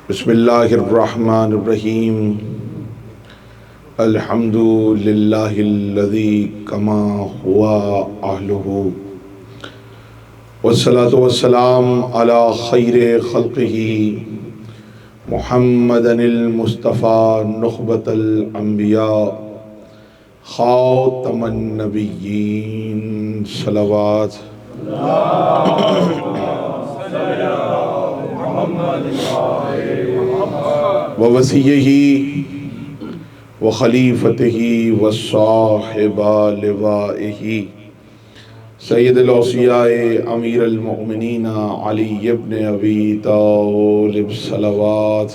بسم اللہ الرحمن الرحیم الحمد للہ الذی کما ہوا اہلہ والصلاة والسلام علی خیر خلقہ محمد المصطفیٰ نخبۃ الانبیاء خاتم النبیین صلوات ووصیہ وخلیفتہ وصاحب لوائہ سید الاوصیاء امیر المؤمنین علی ابن ابی طالب صلوات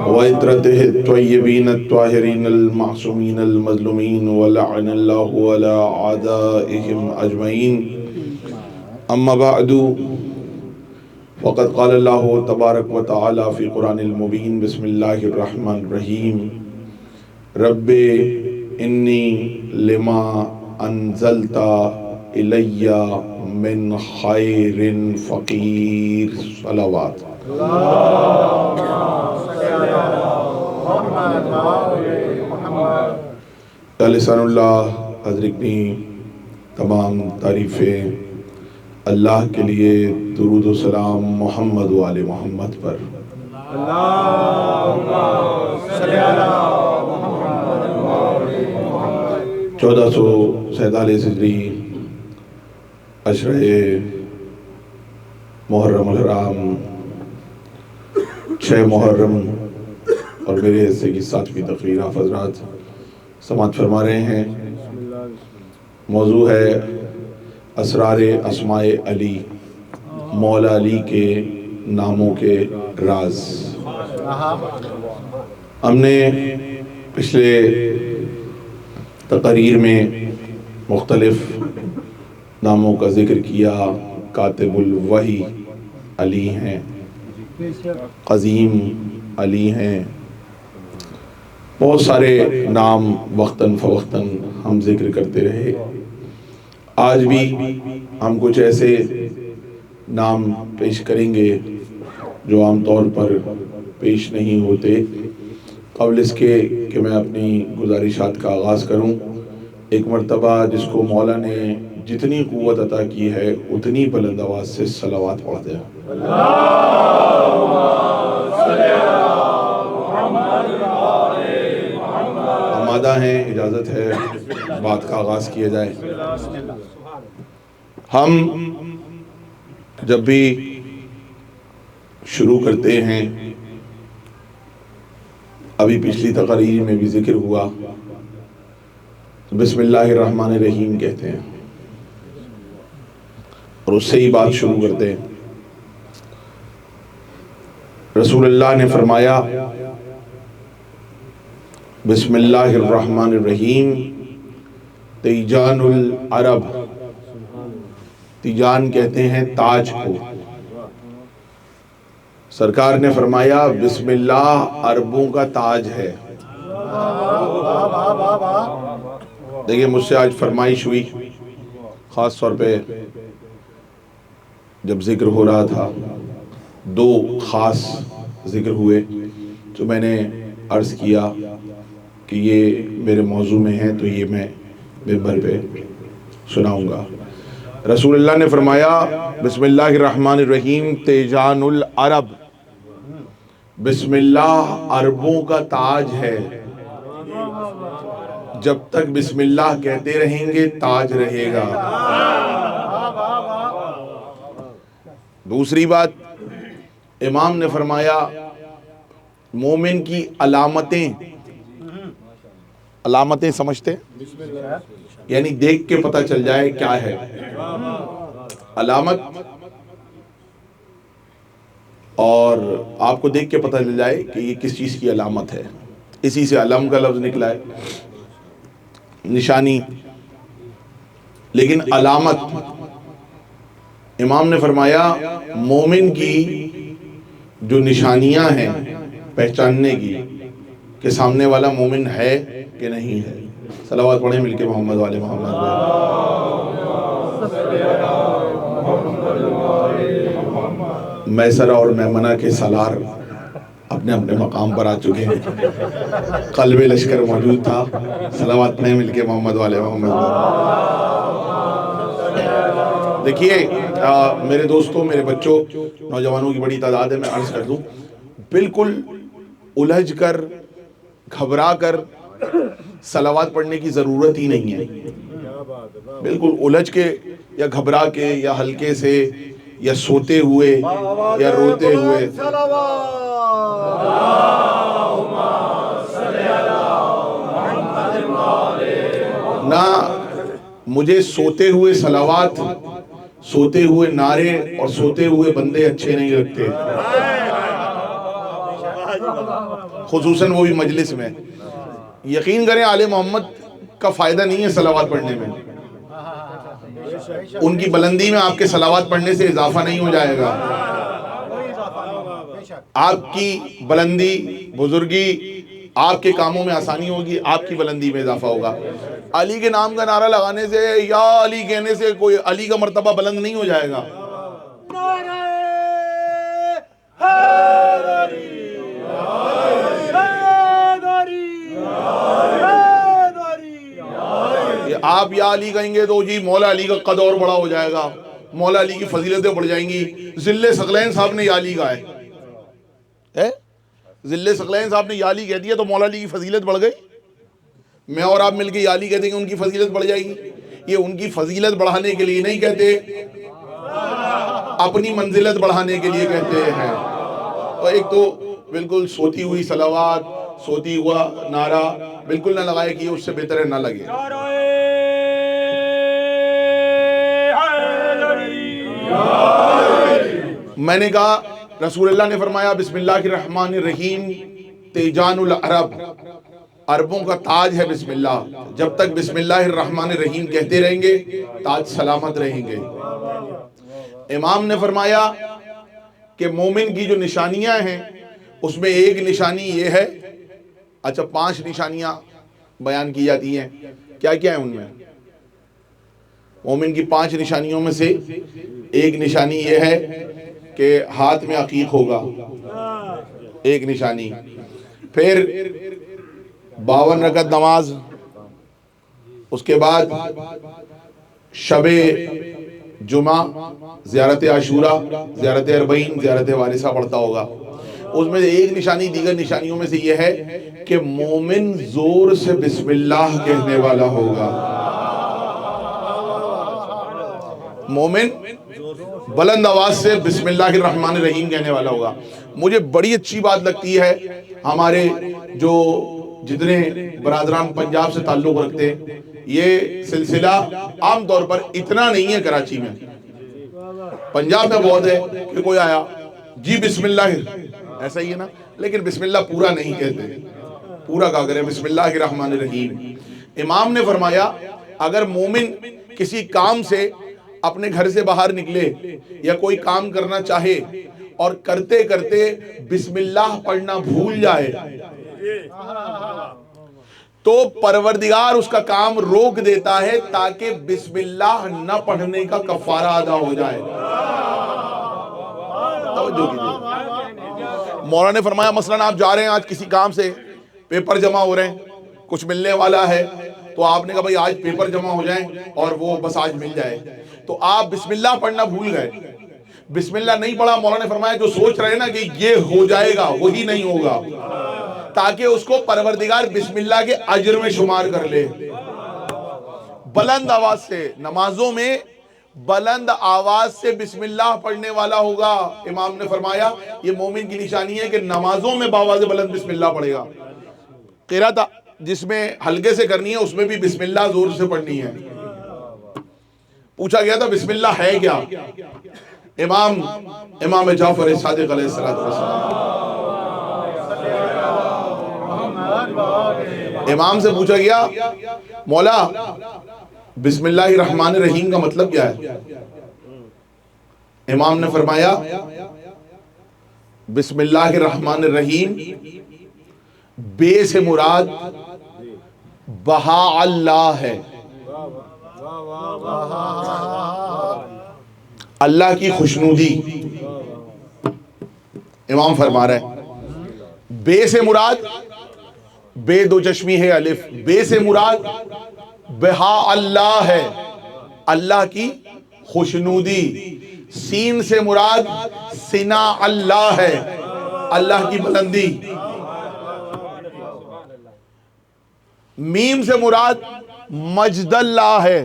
وعطرتہ الطیبین الطاہرین المعصومین المظلومین ولعن اللہ علی اعدائہم اجمعین اما بعد وقد قال اللہ تبارک و تعالی فی قرآن المبین بسم اللہ الرحمن الرحیم رب انی لما انزلت الی من خیر فقیر صلوات لسان اللہ حضرت کی تمام تعریفیں اللہ کے لیے، درود و سلام محمد و آل محمد پر۔ اللہم 1447 ہجری عشرہ محرم الحرام 6 محرم اور میرے حصے کی 7ویں تقریر آپ حضرات سماعت فرما رہے ہیں۔ موضوع ہے اسرار اسماء علی، مولا علی کے ناموں کے راز۔ ہم نے پچھلے تقریر میں مختلف ناموں کا ذکر کیا۔ کاتب الوحی علی ہیں، قزیم علی ہیں، بہت سارے نام وقتاً فوقتاً ہم ذکر کرتے رہے۔ آج بھی ہم کچھ ایسے نام پیش کریں گے جو عام طور پر پیش نہیں ہوتے۔ قبل اس کے کہ میں اپنی گزارشات کا آغاز کروں، ایک مرتبہ جس کو مولا نے جتنی قوت عطا کی ہے اتنی بلند آواز سے صلوات پڑھ دیں۔ آمادہ ہیں، اجازت ہے بات کا آغاز کیا جائے۔ ہم جب بھی شروع کرتے ہیں، ابھی پچھلی تقریر میں بھی ذکر ہوا، بسم اللہ الرحمن الرحیم کہتے ہیں اور اس سے ہی بات شروع کرتے ہیں۔ رسول اللہ نے فرمایا بسم اللہ الرحمن الرحیم تیجان العرب، تیجان کہتے ہیں تاج کو۔ سرکار نے فرمایا بسم اللہ عربوں کا تاج ہے۔ دیکھیں مجھ سے آج فرمائش ہوئی، خاص طور پہ جب ذکر ہو رہا تھا، 2 خاص ذکر ہوئے جو میں نے عرض کیا کہ یہ میرے موضوع میں ہیں تو یہ میں منبر پہ سناؤں گا۔ رسول اللہ نے فرمایا بسم اللہ الرحمن الرحیم تیجان العرب، بسم اللہ عربوں کا تاج ہے۔ جب تک بسم اللہ کہتے رہیں گے تاج رہے گا۔ دوسری بات، امام نے فرمایا مومن کی علامتیں سمجھتے یعنی دیکھ کے پتہ چل جائے کیا ہے علامت، اور آپ کو دیکھ کے پتہ چل جائے کہ یہ کس چیز کی علامت ہے۔ اسی سے علم کا لفظ نکلا ہے، نشانی۔ لیکن علامت، امام نے فرمایا مومن کی جو نشانیاں ہیں پہچاننے کی کہ سامنے والا مومن ہے کہ نہیں ہے۔ صلوات پڑھیں مل کے محمد والے محمد۔ میسرہ اور میمنہ کے سالار اپنے اپنے مقام پر آ چکے ہیں. قلب لشکر موجود تھا. صلوات پڑھیں مل کے محمد والے محمد. دیکھیے میرے دوستوں، میرے بچوں، نوجوانوں کی بڑی تعداد ہے، میں عرض کر دوں، بالکل الجھ کر گھبرا کر صلوات پڑھنے کی ضرورت ہی نہیں ہے. بالکل الجھ کے یا گھبرا کے یا ہلکے سے یا سوتے ہوئے یا روتے ہوئے نہ مجھے سوتے ہوئے صلوات، سوتے ہوئے نعرے اور سوتے ہوئے بندے اچھے نہیں لگتے، خصوصاً وہ بھی مجلس میں. یقین کریں آل محمد کا فائدہ نہیں ہے صلوات پڑھنے میں. ان کی بلندی میں آپ کے صلوات پڑھنے سے اضافہ نہیں ہو جائے گا. آپ کی بلندی، بزرگی، آپ کے کاموں میں آسانی ہوگی، آپ کی بلندی میں اضافہ ہوگا. علی کے نام کا نعرہ لگانے سے یا علی کہنے سے کوئی علی کا مرتبہ بلند نہیں ہو جائے گا. آپ یا علی کہیں گے تو جی مولا علی کا قد اور بڑا ہو جائے گا، مولا علی کی فضیلتیں بڑھ جائیں گی. ذل ثقلین صاحب نے یا علی کہا ہے، ذل ثقلین صاحب نے یا علی کہہ دیا تو مولا علی کی فضیلت بڑھ گئی. میں اور آپ مل کے یا علی کہتے ہیں کہ ان کی فضیلت بڑھ جائے گی. یہ ان کی فضیلت بڑھانے کے لیے نہیں کہتے، اپنی منزلت بڑھانے کے لیے کہتے ہیں. اور ایک تو بالکل سوتی ہوئی صلوات، سوتی ہوا نعرہ بالکل نہ لگائے کہ اس سے بہتر ہے نہ لگے. میں نے کہا رسول اللہ نے فرمایا بسم اللہ الرحمن الرحیم تیجان العرب، عربوں کا تاج ہے بسم اللہ. جب تک بسم اللہ الرحمن الرحیم کہتے رہیں گے تاج سلامت رہیں گے. امام نے فرمایا کہ مومن کی جو نشانیاں ہیں اس میں ایک نشانی یہ ہے، اچھا 5 نشانیاں بیان کی جاتی ہیں. کیا کیا ہے ان میں؟ مومن کی 5 نشانیوں میں سے ایک نشانی یہ ہے کہ ہاتھ میں عقیق ہوگا، ایک نشانی. پھر 52 رکعت نماز، اس کے بعد شب جمعہ، زیارت عاشورہ، زیارت اربعین، زیارت وارثہ پڑھتا ہوگا. اس میں ایک نشانی دیگر نشانیوں میں سے یہ ہے کہ مومن زور سے بسم اللہ کہنے والا ہوگا. مومن بلند آواز سے بسم اللہ الرحمن الرحیم کہنے والا ہوگا. مجھے بڑی اچھی بات لگتی ہے، ہمارے جو جتنے برادران پنجاب سے تعلق رکھتے ہیں، یہ سلسلہ عام طور پر اتنا نہیں ہے کراچی میں. پنجاب میں بہت ہے کہ کوئی آیا جی بسم اللہ، ایسا ہی ہے نا، لیکن بسم اللہ پورا نہیں کہتے. پورا کہا کریں بسم اللہ الرحمن الرحیم. امام نے فرمایا اگر مومن کسی کام سے اپنے گھر سے باہر نکلے یا کوئی کام کرنا چاہے اور کرتے کرتے بسم اللہ پڑھنا بھول جائے تو پروردگار اس کا کام روک دیتا ہے تاکہ بسم اللہ نہ پڑھنے کا کفارہ ادا ہو جائے. توجہ کیجئے. مولا نے فرمایا مثلاً آپ جا رہے ہیں آج کسی کام سے، پیپر جمع ہو رہے ہیں، کچھ ملنے والا ہے، تو آپ نے کہا بھائی آج پیپر جمع ہو جائیں اور وہ بس آج مل جائے، تو آپ بسم اللہ پڑھنا بھول گئے، بسم اللہ نہیں پڑھا. مولا نے فرمایا جو سوچ رہے نا کہ یہ ہو جائے گا وہی نہیں ہوگا، تاکہ اس کو پروردگار بسم اللہ کے اجر میں شمار کر لے. بلند آواز سے نمازوں میں بلند آواز سے بسم اللہ پڑھنے والا ہوگا. امام نے فرمایا یہ مومن کی نشانی ہے کہ نمازوں میں باواز بلند بسم اللہ پڑھے گا. قرات جس میں ہلکے سے کرنی ہے اس میں بھی بسم اللہ زور سے پڑھنی ہے. پوچھا گیا تھا بسم اللہ ہے کیا؟ امام جعفر صادق علیہ السلام، امام سے پوچھا گیا مولا بسم اللہ الرحمن الرحیم کا مطلب کیا ہے؟ امام نے فرمایا بسم اللہ الرحمن الرحیم بے سے مراد بہا اللہ ہے، اللہ کی خوشنودی. امام فرما رہے ہیں بے سے مراد بے دو چشمی ہے الف، بے سے مراد بہا اللہ ہے، اللہ کی خوشنودی، سین سے مراد سنا اللہ ہے، اللہ کی بلندی، میم سے مراد مجد اللہ ہے،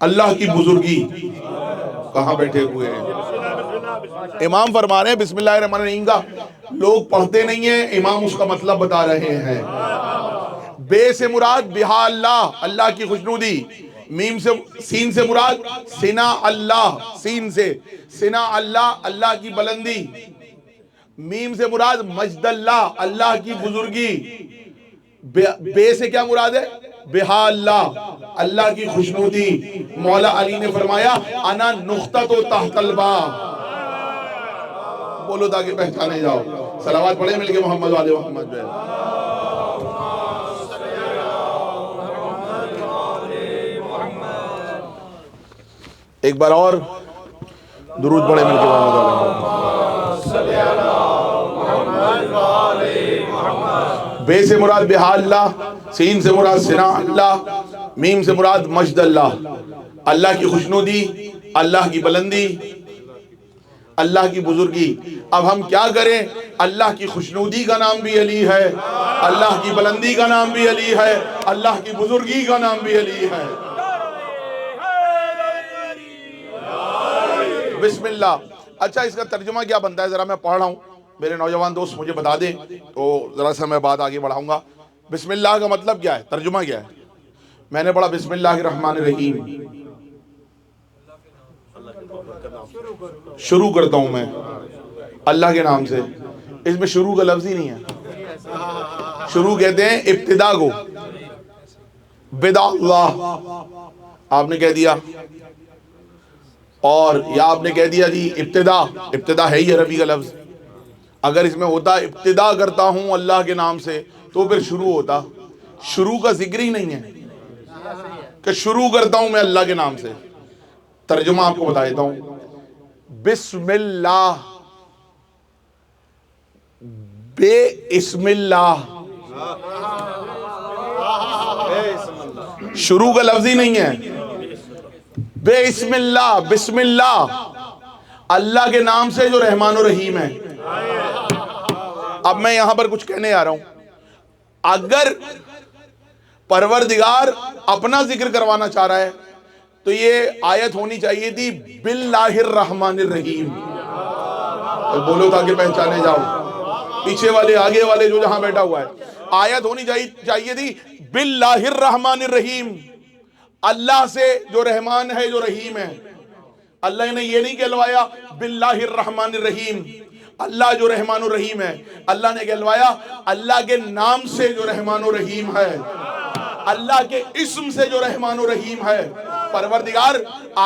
اللہ کی بزرگی۔ کہاں بیٹھے ہوئے ہیں؟ امام فرما رہے ہیں بسم اللہ الرحمن الرحیم کا لوگ پڑھتے نہیں ہیں، امام اس کا مطلب بتا رہے ہیں۔ بے سے مراد بہا اللہ، اللہ کی خوشنودی، میم سے سین سے مراد سنا اللہ، سین سے سنا اللہ، اللہ کی بلندی، میم سے مراد مجد اللہ، اللہ کی بزرگی، بے سے کیا مراد ہے؟ بہا اللہ، اللہ کی خوشنودی۔ مولا علی نے فرمایا انا نقطۃ تحت الباب، بولو تاکہ پہچانے جاؤ۔ صلوات پڑھیں مل کے محمد والے محمد پہ۔ ایک بار اور درود پڑھیں مل کے محمد والے محمد۔ بے سے مراد بہا اللہ، سین سے مراد سنا اللہ، میم سے مراد مجد اللہ، اللہ کی خوشنودی، اللہ کی بلندی، اللہ کی بزرگی۔ اب ہم کیا کریں؟ اللہ کی خوشنودی کا نام بھی علی ہے، اللہ کی بلندی کا نام بھی علی ہے، اللہ کی بزرگی کا نام بھی علی ہے۔ بسم اللہ۔ اچھا اس کا ترجمہ کیا بنتا ہے؟ ذرا میں پڑھ رہا ہوں، میرے نوجوان دوست مجھے بتا دیں تو ذرا سا میں بات آگے بڑھاؤں گا۔ بسم اللہ کا مطلب کیا ہے؟ ترجمہ کیا ہے؟ میں نے پڑھا بسم اللہ الرحمن الرحیم، شروع کرتا ہوں میں اللہ کے نام سے۔ اس میں شروع کا لفظ ہی نہیں ہے، شروع کہتے ہیں ابتدا کو، بدا اللہ آپ نے کہہ دیا، اور یا آپ نے کہہ دیا جی ابتدا، ابتدا ہے ہی عربی کا لفظ، اگر اس میں ہوتا ابتدا کرتا ہوں اللہ کے نام سے تو پھر شروع ہوتا، شروع کا ذکر ہی نہیں ہے کہ شروع کرتا ہوں میں اللہ کے نام سے۔ ترجمہ آپ کو بتا دیتا ہوں، بسم اللہ، بے اسم اللہ، شروع کا لفظ ہی نہیں ہے، بے اسم اللہ، بسم اللہ، اللہ کے نام سے جو رحمان و رحیم ہے۔ اب میں یہاں پر کچھ کہنے آ رہا ہوں، اگر پروردگار اپنا ذکر کروانا چاہ رہا ہے تو یہ آیت ہونی چاہیے تھی باللہ الرحمن الرحیم، بولو تاکہ پہچانے جاؤ، پیچھے والے آگے والے جو جہاں بیٹھا ہوا ہے، آیت ہونی چاہیے تھی باللہ الرحمن الرحیم، اللہ سے جو رحمان ہے جو رحیم ہے۔ اللہ نے یہ نہیں کہلوایا باللہ الرحمن الرحیم، اللہ جو رحمان و رحیم ہے، اللہ نے کہلوایا اللہ کے نام سے جو رحمان و رحیم ہے، اللہ کے اسم سے جو رحمان و رحیم ہے۔ پروردگار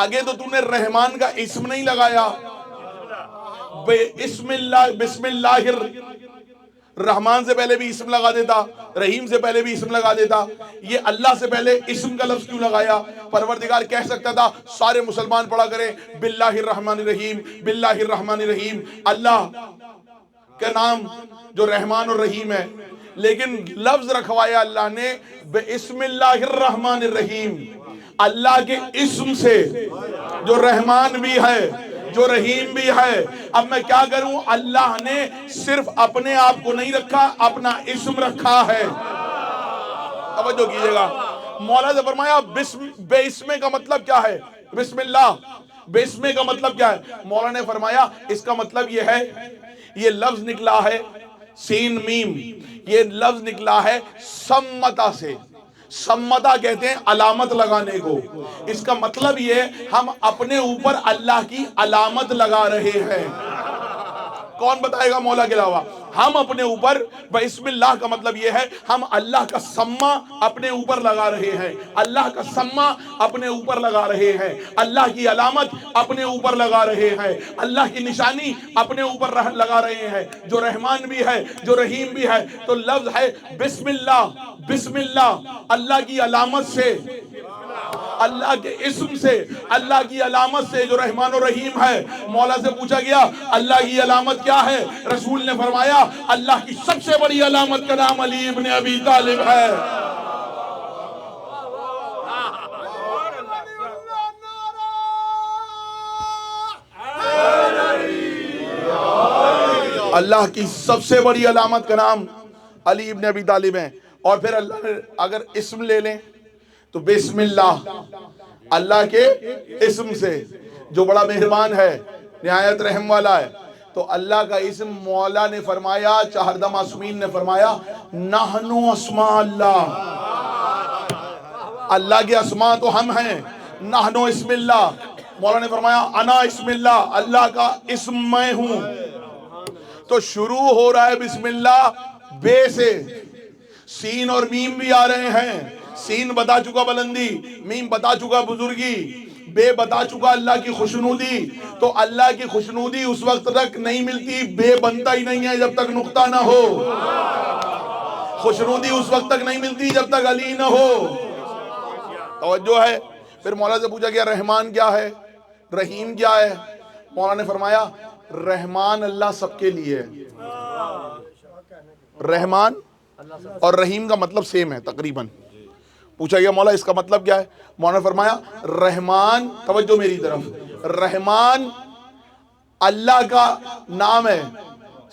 آگے تو تو نے رحمان کا اسم نہیں لگایا، بسم اللہ رحمان سے پہلے بھی اسم لگا دیتا، رحیم سے پہلے بھی اسم لگا دیتا، یہ اللہ سے پہلے اسم کا لفظ کیوں لگایا؟ پروردگار کہہ سکتا تھا سارے مسلمان پڑھا کریں باللہ الرحمن الرحیم، باللہ الرحمن الرحیم، اللہ کا نام جو رحمان الرحیم ہے، لیکن لفظ رکھوایا اللہ نے بسم اللہ الرحمن الرحیم، اللہ کے اسم سے جو رحمان بھی ہے جو رحیم بھی ہے۔ اب میں کیا کروں؟ اللہ نے صرف اپنے آپ کو نہیں رکھا، اپنا اسم رکھا ہے۔ توجہ کیجئے گا، مولا نے فرمایا بے اسمے کا مطلب کیا ہے؟ بسم اللہ، بے اسمے کا مطلب کیا ہے؟ مولا نے فرمایا اس کا مطلب یہ ہے، یہ لفظ نکلا ہے سین میم، یہ لفظ نکلا ہے سمتا سے۔ سمتا کہتے ہیں علامت لگانے کو، اس کا مطلب یہ ہم اپنے اوپر اللہ کی علامت لگا رہے ہیں۔ کون بتائے گا مولا کے علاوہ؟ ہم اپنے اوپر بسم اللہ کا مطلب یہ ہے ہم اللہ کا سما اپنے اوپر لگا رہے ہیں، اللہ کا سما اپنے اوپر لگا رہے ہیں، اللہ کی علامت اپنے اوپر لگا رہے ہیں، اللہ کی نشانی اپنے اوپر لگا رہے ہیں، جو رحمان بھی ہے جو رحیم بھی ہے۔ تو لفظ ہے بسم اللہ، بسم اللہ، اللہ کی علامت سے، اللہ کے اسم سے، اللہ کی علامت سے جو رحمان و رحیم ہے۔ مولا سے پوچھا گیا اللہ کی علامت کیا ہے؟ رسول نے فرمایا اللہ کی سب سے بڑی علامت کا نام علی ابن ابی طالب ہے۔ اللہ کی سب سے بڑی علامت کا نام علی ابن ابی طالب ہے۔ اور پھر اللہ نے اگر اسم لے لیں تو بسم اللہ، اللہ کے اسم سے جو بڑا مہربان ہے، نہایت رحم والا ہے، تو اللہ کا اسم مولا نے فرمایا، چہاردہ معصومین نے فرمایا نحنو اسماء اللہ، اللہ کے اسماء تو ہم ہیں، نحنو اسم اللہ، مولا نے فرمایا انا اسم اللہ، اللہ کا اسم میں ہوں۔ تو شروع ہو رہا ہے بسم اللہ بے سے، سین اور میم بھی آ رہے ہیں، سین بتا چکا بلندی، میم بتا چکا بزرگی، بے بتا چکا اللہ کی خوشنودی۔ تو اللہ کی خوشنودی اس وقت تک نہیں ملتی، بے بنتا ہی نہیں ہے جب تک نقطہ نہ ہو، خوشنودی اس وقت تک نہیں ملتی جب تک علی نہ ہو۔ توجہ ہے؟ پھر مولا سے پوچھا گیا رحمان کیا ہے، رحیم کیا ہے؟ مولا نے فرمایا رحمان اللہ سب کے لیے ہے۔ رحمان اور رحیم کا مطلب سیم ہے تقریباً۔ پوچھا گیا مولا اس کا مطلب کیا ہے؟ مولا نے فرمایا رحمان، توجہ میری طرف، رحمان اللہ کا نام ہے۔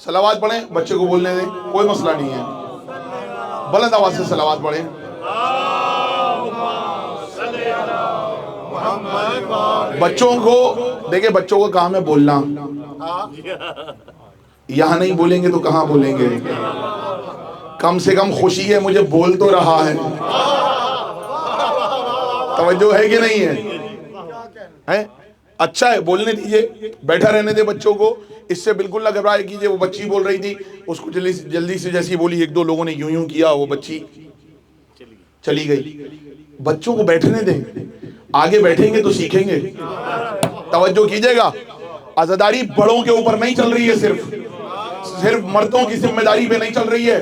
صلوات پڑھیں، بچے کو بولنے دیں، کوئی مسئلہ نہیں ہے، بلند آواز سے صلوات پڑھیں۔ بچوں کو دیکھیں، بچوں کا کام ہے بولنا، یہاں نہیں بولیں گے تو کہاں بولیں گے؟ کم سے کم خوشی ہے مجھے بول تو رہا ہے، توجہ ہے کہ نہیں ہے؟ اچھا ہے، بولنے دیجئے، بیٹھا رہنے دے بچوں کو، اس سے بالکل نہ گھبرائے کیجئے۔ وہ بچی بول رہی تھی، اس کو جلدی سے جیسی بولی، ایک دو لوگوں نے یوں کیا، وہ بچی چلی گئی۔ بچوں کو بیٹھنے دیں، آگے بیٹھیں گے تو سیکھیں گے۔ توجہ کیجئے گا، عزاداری بڑوں کے اوپر نہیں چل رہی ہے، صرف مردوں کی ذمہ داری پہ نہیں چل رہی ہے،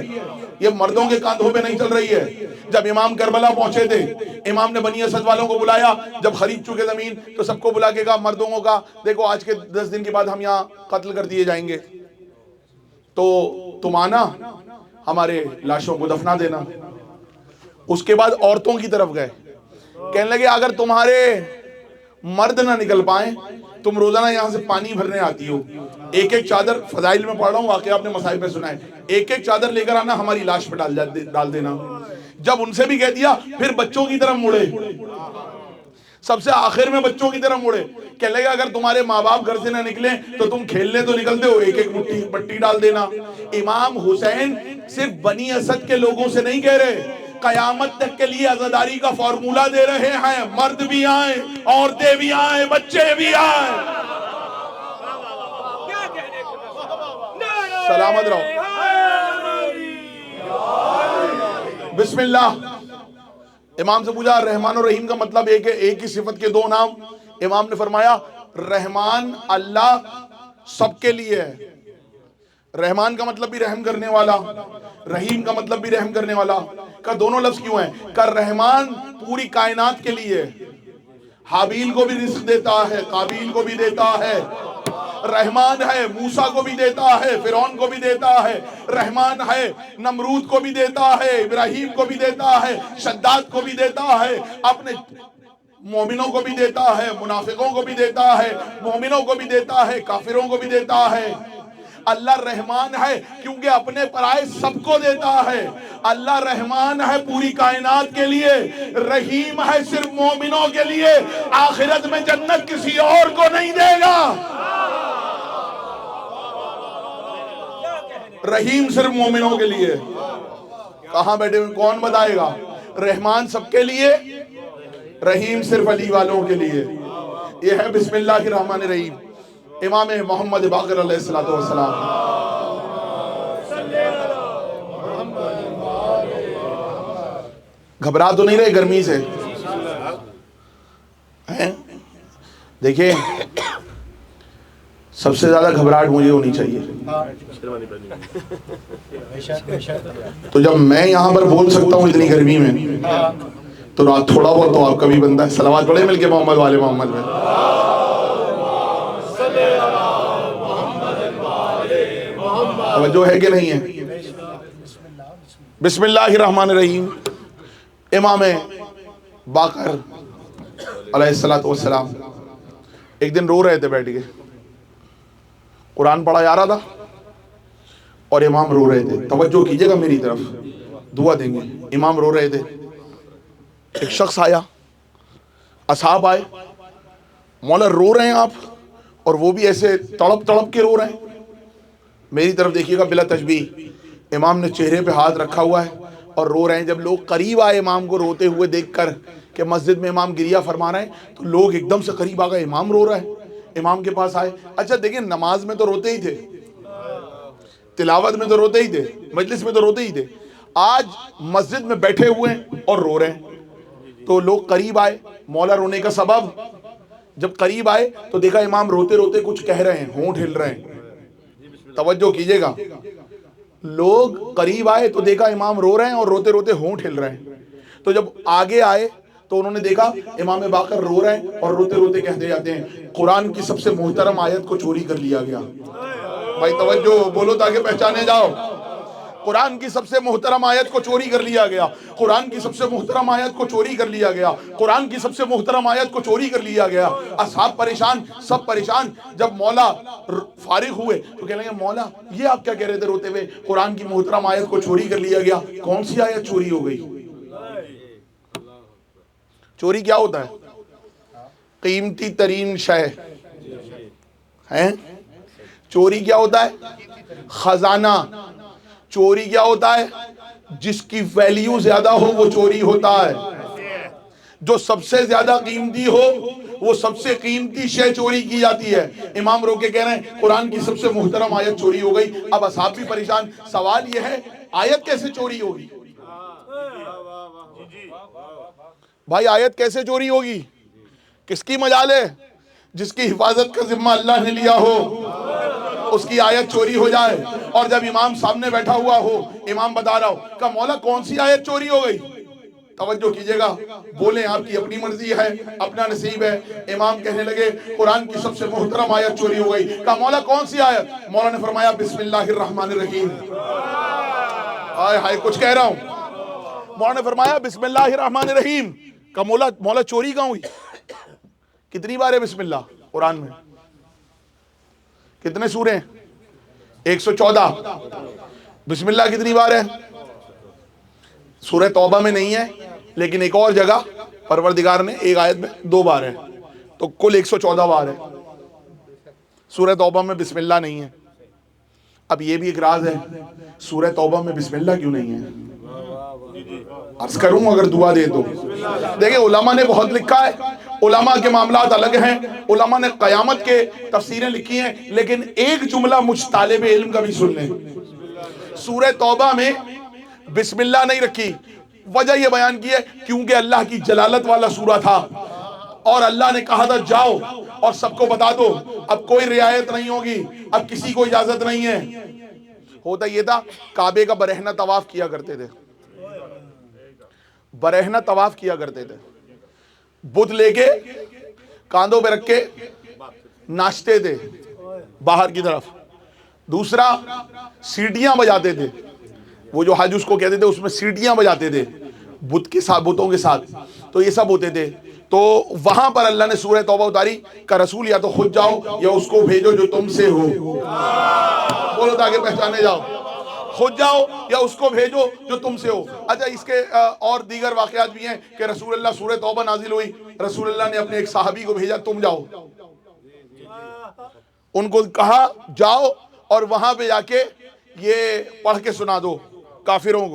یہ مردوں کے کاندھوں پہ نہیں چل رہی ہے۔ جب امام کربلا پہنچے تھے، امام نے بنی اسد والوں کو بلایا، جب خرید چکے زمین تو سب کو بلا کے کہا مردوں کو کہا دیکھو آج کے 10 دن کے بعد ہم یہاں قتل کر دیے جائیں گے، تو تم آنا ہمارے لاشوں کو دفنا دینا۔ اس کے بعد عورتوں کی طرف گئے، کہنے لگے اگر تمہارے مرد نہ نکل پائیں، تم روزانہ یہاں سے پانی بھرنے آتی ہو، ایک ایک چادر، فضائل میں پڑھ رہا ہوں، واقعہ آپ نے مسائل پہ سنا ہے، ایک ایک چادر لے کر آنا، ہماری لاش پہ ڈال دینا۔ جب ان سے بھی کہہ دیا، پھر بچوں کی طرف مڑے، سب سے آخر میں بچوں کی طرف مڑے، کہنے لگے اگر تمہارے ماں باپ گھر سے نہ نکلیں تو تم کھیلنے تو نکلتے ہو، ایک ایک مٹی ڈال دینا۔ امام حسین صرف بنی اسد کے لوگوں سے نہیں کہہ رہے، قیامت تک کے لیے عزاداری کا فارمولہ دے رہے ہیں، مرد بھی آئیں، عورتیں بھی آئیں، بچے بھی آئیں۔ سلامت رہو۔ بسم اللہ۔ امام سے پوچھا رحمان و رحیم کا مطلب ایک ہے، ایک ہی صفت کے دو نام؟ امام نے فرمایا رحمان اللہ سب کے لیے ہے، رحمان کا مطلب بھی رحم کرنے والا، رحیم کا مطلب بھی رحم کرنے والا۔ کا دونوں لفظ کیوں ہیں؟ کا رحمان پوری کائنات کے لیے، حابیل کو بھی رزق دیتا ہے، قابیل کو بھی دیتا ہے، رحمان ہے موسیٰ کو بھی دیتا ہے، فرعون کو بھی دیتا ہے، رحمان ہے نمرود کو بھی دیتا ہے، ابراہیم کو بھی دیتا ہے، شداد کو بھی دیتا ہے، اپنے مومنوں کو بھی دیتا ہے، منافقوں کو بھی دیتا ہے، مومنوں کو بھی دیتا ہے، کافروں کو بھی دیتا ہے۔ اللہ رحمان ہے کیونکہ اپنے پرائے سب کو دیتا ہے۔ اللہ رحمان ہے پوری کائنات کے لیے، رحیم ہے صرف مومنوں کے لیے، آخرت میں جنت کسی اور کو نہیں دے گا۔ رحیم صرف مومنوں کے لیے، کہاں بیٹھے ہوئے کون بتائے گا؟ رحمان سب کے لیے، رحیم صرف علی والوں کے لیے۔ یہ ہے بسم اللہ الرحمن الرحیم، امام محمد باقر علیہ السلام۔ گھبرا تو نہیں رہے گرمی سے؟ دیکھیں سب سے زیادہ گھبراہٹ مجھے ہونی چاہیے، تو جب میں یہاں پر بول سکتا ہوں اتنی گرمی میں، تو رات تھوڑا بہت تو آپ کا بھی بندہ ہے. صلوات پڑھے مل کے محمد والے محمد میں. توجہ ہے کہ نہیں ہے؟ بسم اللہ الرحمن الرحیم. امام باقر علیہ السلام ایک دن رو رہے تھے بیٹھ کے. قرآن پڑھا جا رہا تھا اور امام رو رہے تھے. توجہ کیجئے گا میری طرف, دعا دیں گے. امام رو رہے تھے, ایک شخص آیا, اصحاب آئے, مولا رو رہے ہیں آپ, اور وہ بھی ایسے تڑپ تڑپ کے رو رہے ہیں. میری طرف دیکھیے گا بلا تشبیہ. امام نے چہرے پہ ہاتھ رکھا ہوا ہے اور رو رہے ہیں. جب لوگ قریب آئے امام کو روتے ہوئے دیکھ کر کہ مسجد میں امام گریہ فرما رہے ہیں, تو لوگ ایک دم سے قریب آ گئے, امام رو رہا ہے. امام کے پاس آئے. اچھا دیکھیں, نماز میں تو روتے ہی تھے, تلاوت میں تو روتے ہی تھے, مجلس میں تو روتے ہی تھے, آج مسجد میں بیٹھے ہوئے ہیں اور رو رہے ہیں. تو لوگ قریب آئے. مولا رونے کا سبب, جب قریب آئے تو دیکھا امام روتے روتے کچھ کہہ رہے ہیں, ہونٹ ہل رہے ہیں. توجہ کیجئے گا. لوگ قریب آئے تو دیکھا امام رو رہے ہیں اور روتے روتے ہونٹ ہل رہے ہیں. تو جب آگے آئے تو انہوں نے دیکھا امام باقر رو رہے ہیں اور روتے روتے کہتے جاتے ہیں, قرآن کی سب سے محترم آیت کو چوری کر لیا گیا. بھائی توجہ بولو تاکہ پہچانے جاؤ. قرآن کی سب سے محترم آیت کو چوری کر لیا گیا. قرآن کی سب سے محترم آیت کو چوری کر لیا گیا. قرآن کی سب سے محترم آیت کو چوری کر لیا گیا. اصحاب پریشان, سب پریشان. جب مولا فارغ ہوئے تو کہنے لگے, مولا یہ آپ کیا کہہ رہے تھے روتے ہوئے؟ قرآن کی محترم آیت کو چوری کر لیا گیا. کون سی آیت چوری ہو گئی؟ چوری کیا ہوتا ہے؟ قیمتی ترین شے ہے. چوری کیا ہوتا ہے؟ خزانہ. چوری کیا ہوتا ہے؟ جس کی ویلیو زیادہ ہو وہ چوری ہوتا ہے. جو سب سے زیادہ قیمتی ہو وہ سب سے قیمتی شے چوری کی جاتی ہے. امام رو کے کہہ رہے ہیں قرآن کی سب سے محترم آیت چوری ہو گئی. اب اصحاب بھی پریشان. سوال یہ ہے, آیت کیسے چوری ہوگی؟ بھائی آیت کیسے چوری ہوگی؟ کس کی مجال ہے؟ جس کی حفاظت کا ذمہ اللہ نے لیا ہو اس کی آیت چوری ہو جائے. اور جب امام سامنے بیٹھا ہوا ہو, امام بتا رہا ہو کہ مولا کون سی آیت چوری ہو گئی؟ توجہ کیجئے گا, بولیں آپ کی اپنی مرضی ہے, اپنا نصیب ہے. امام کہنے لگے قرآن کی سب سے محترم آیت چوری ہو گئی. کہا مولا کون سی آیت؟ مولا نے فرمایا بسم اللہ الرحمن الرحیم. آئے ہائے کچھ کہہ رہا ہوں. مولا نے فرمایا بسم اللہ الرحمن الرحیم. کہا مولا چوری کہاں ہوئی؟ کتنی بار ہے بسم اللہ قرآن میں؟ کتنے سورے ہیں؟ 114. بسم اللہ کتنی بار ہے؟ سورہ توبہ میں نہیں ہے, لیکن ایک اور جگہ پروردگار نے ایک آیت میں 2 بار ہے, تو کل 114 بار ہے. سورہ توبہ میں بسم اللہ نہیں ہے. اب یہ بھی ایک راز ہے, سورہ توبہ میں بسم اللہ کیوں نہیں ہے؟ عرض کروں اگر دعا دے تو. دیکھیں علماء نے بہت لکھا ہے, علماء کے معاملات الگ ہیں, علماء نے قیامت کے تفسیریں لکھی ہیں, لیکن ایک جملہ مجھ طالب علم کا بھی سن لیں. سورہ توبہ میں بسم اللہ نہیں رکھی. وجہ یہ بیان کی ہے کیونکہ اللہ کی جلالت والا سورہ تھا اور اللہ نے کہا تھا جاؤ اور سب کو بتا دو. اب کوئی رعایت نہیں ہوگی, اب کسی کو اجازت نہیں ہے. ہوتا یہ تھا کعبے کا برہنہ طواف کیا کرتے تھے, برہنہ طواف کیا کرتے تھے, بت لے کے کاندھوں پہ رکھ کے ناچتے تھے باہر کی طرف. دوسرا سیٹیاں بجاتے تھے, وہ جو حج اس کو کہتے تھے, اس میں سیٹیاں بجاتے تھے بت کے ساتھ, بتوں کے ساتھ. تو یہ سب ہوتے تھے. تو وہاں پر اللہ نے سورہ توبہ اتاری کہ رسول یا تو خود جاؤ یا اس کو بھیجو جو تم سے ہو. بولو تاکہ پہچانے جاؤ. خود جاؤ یا اس کو بھیجو جو تم سے ہو. اچھا اس کے اور دیگر واقعات بھی ہیں کہ رسول اللہ سورہ توبہ نازل ہوئی, رسول اللہ نے اپنے ایک صحابی کو بھیجا تم جاؤ, ان کو کہا جاؤ اور وہاں پہ جا کے یہ پڑھ کے سنا دو کافروں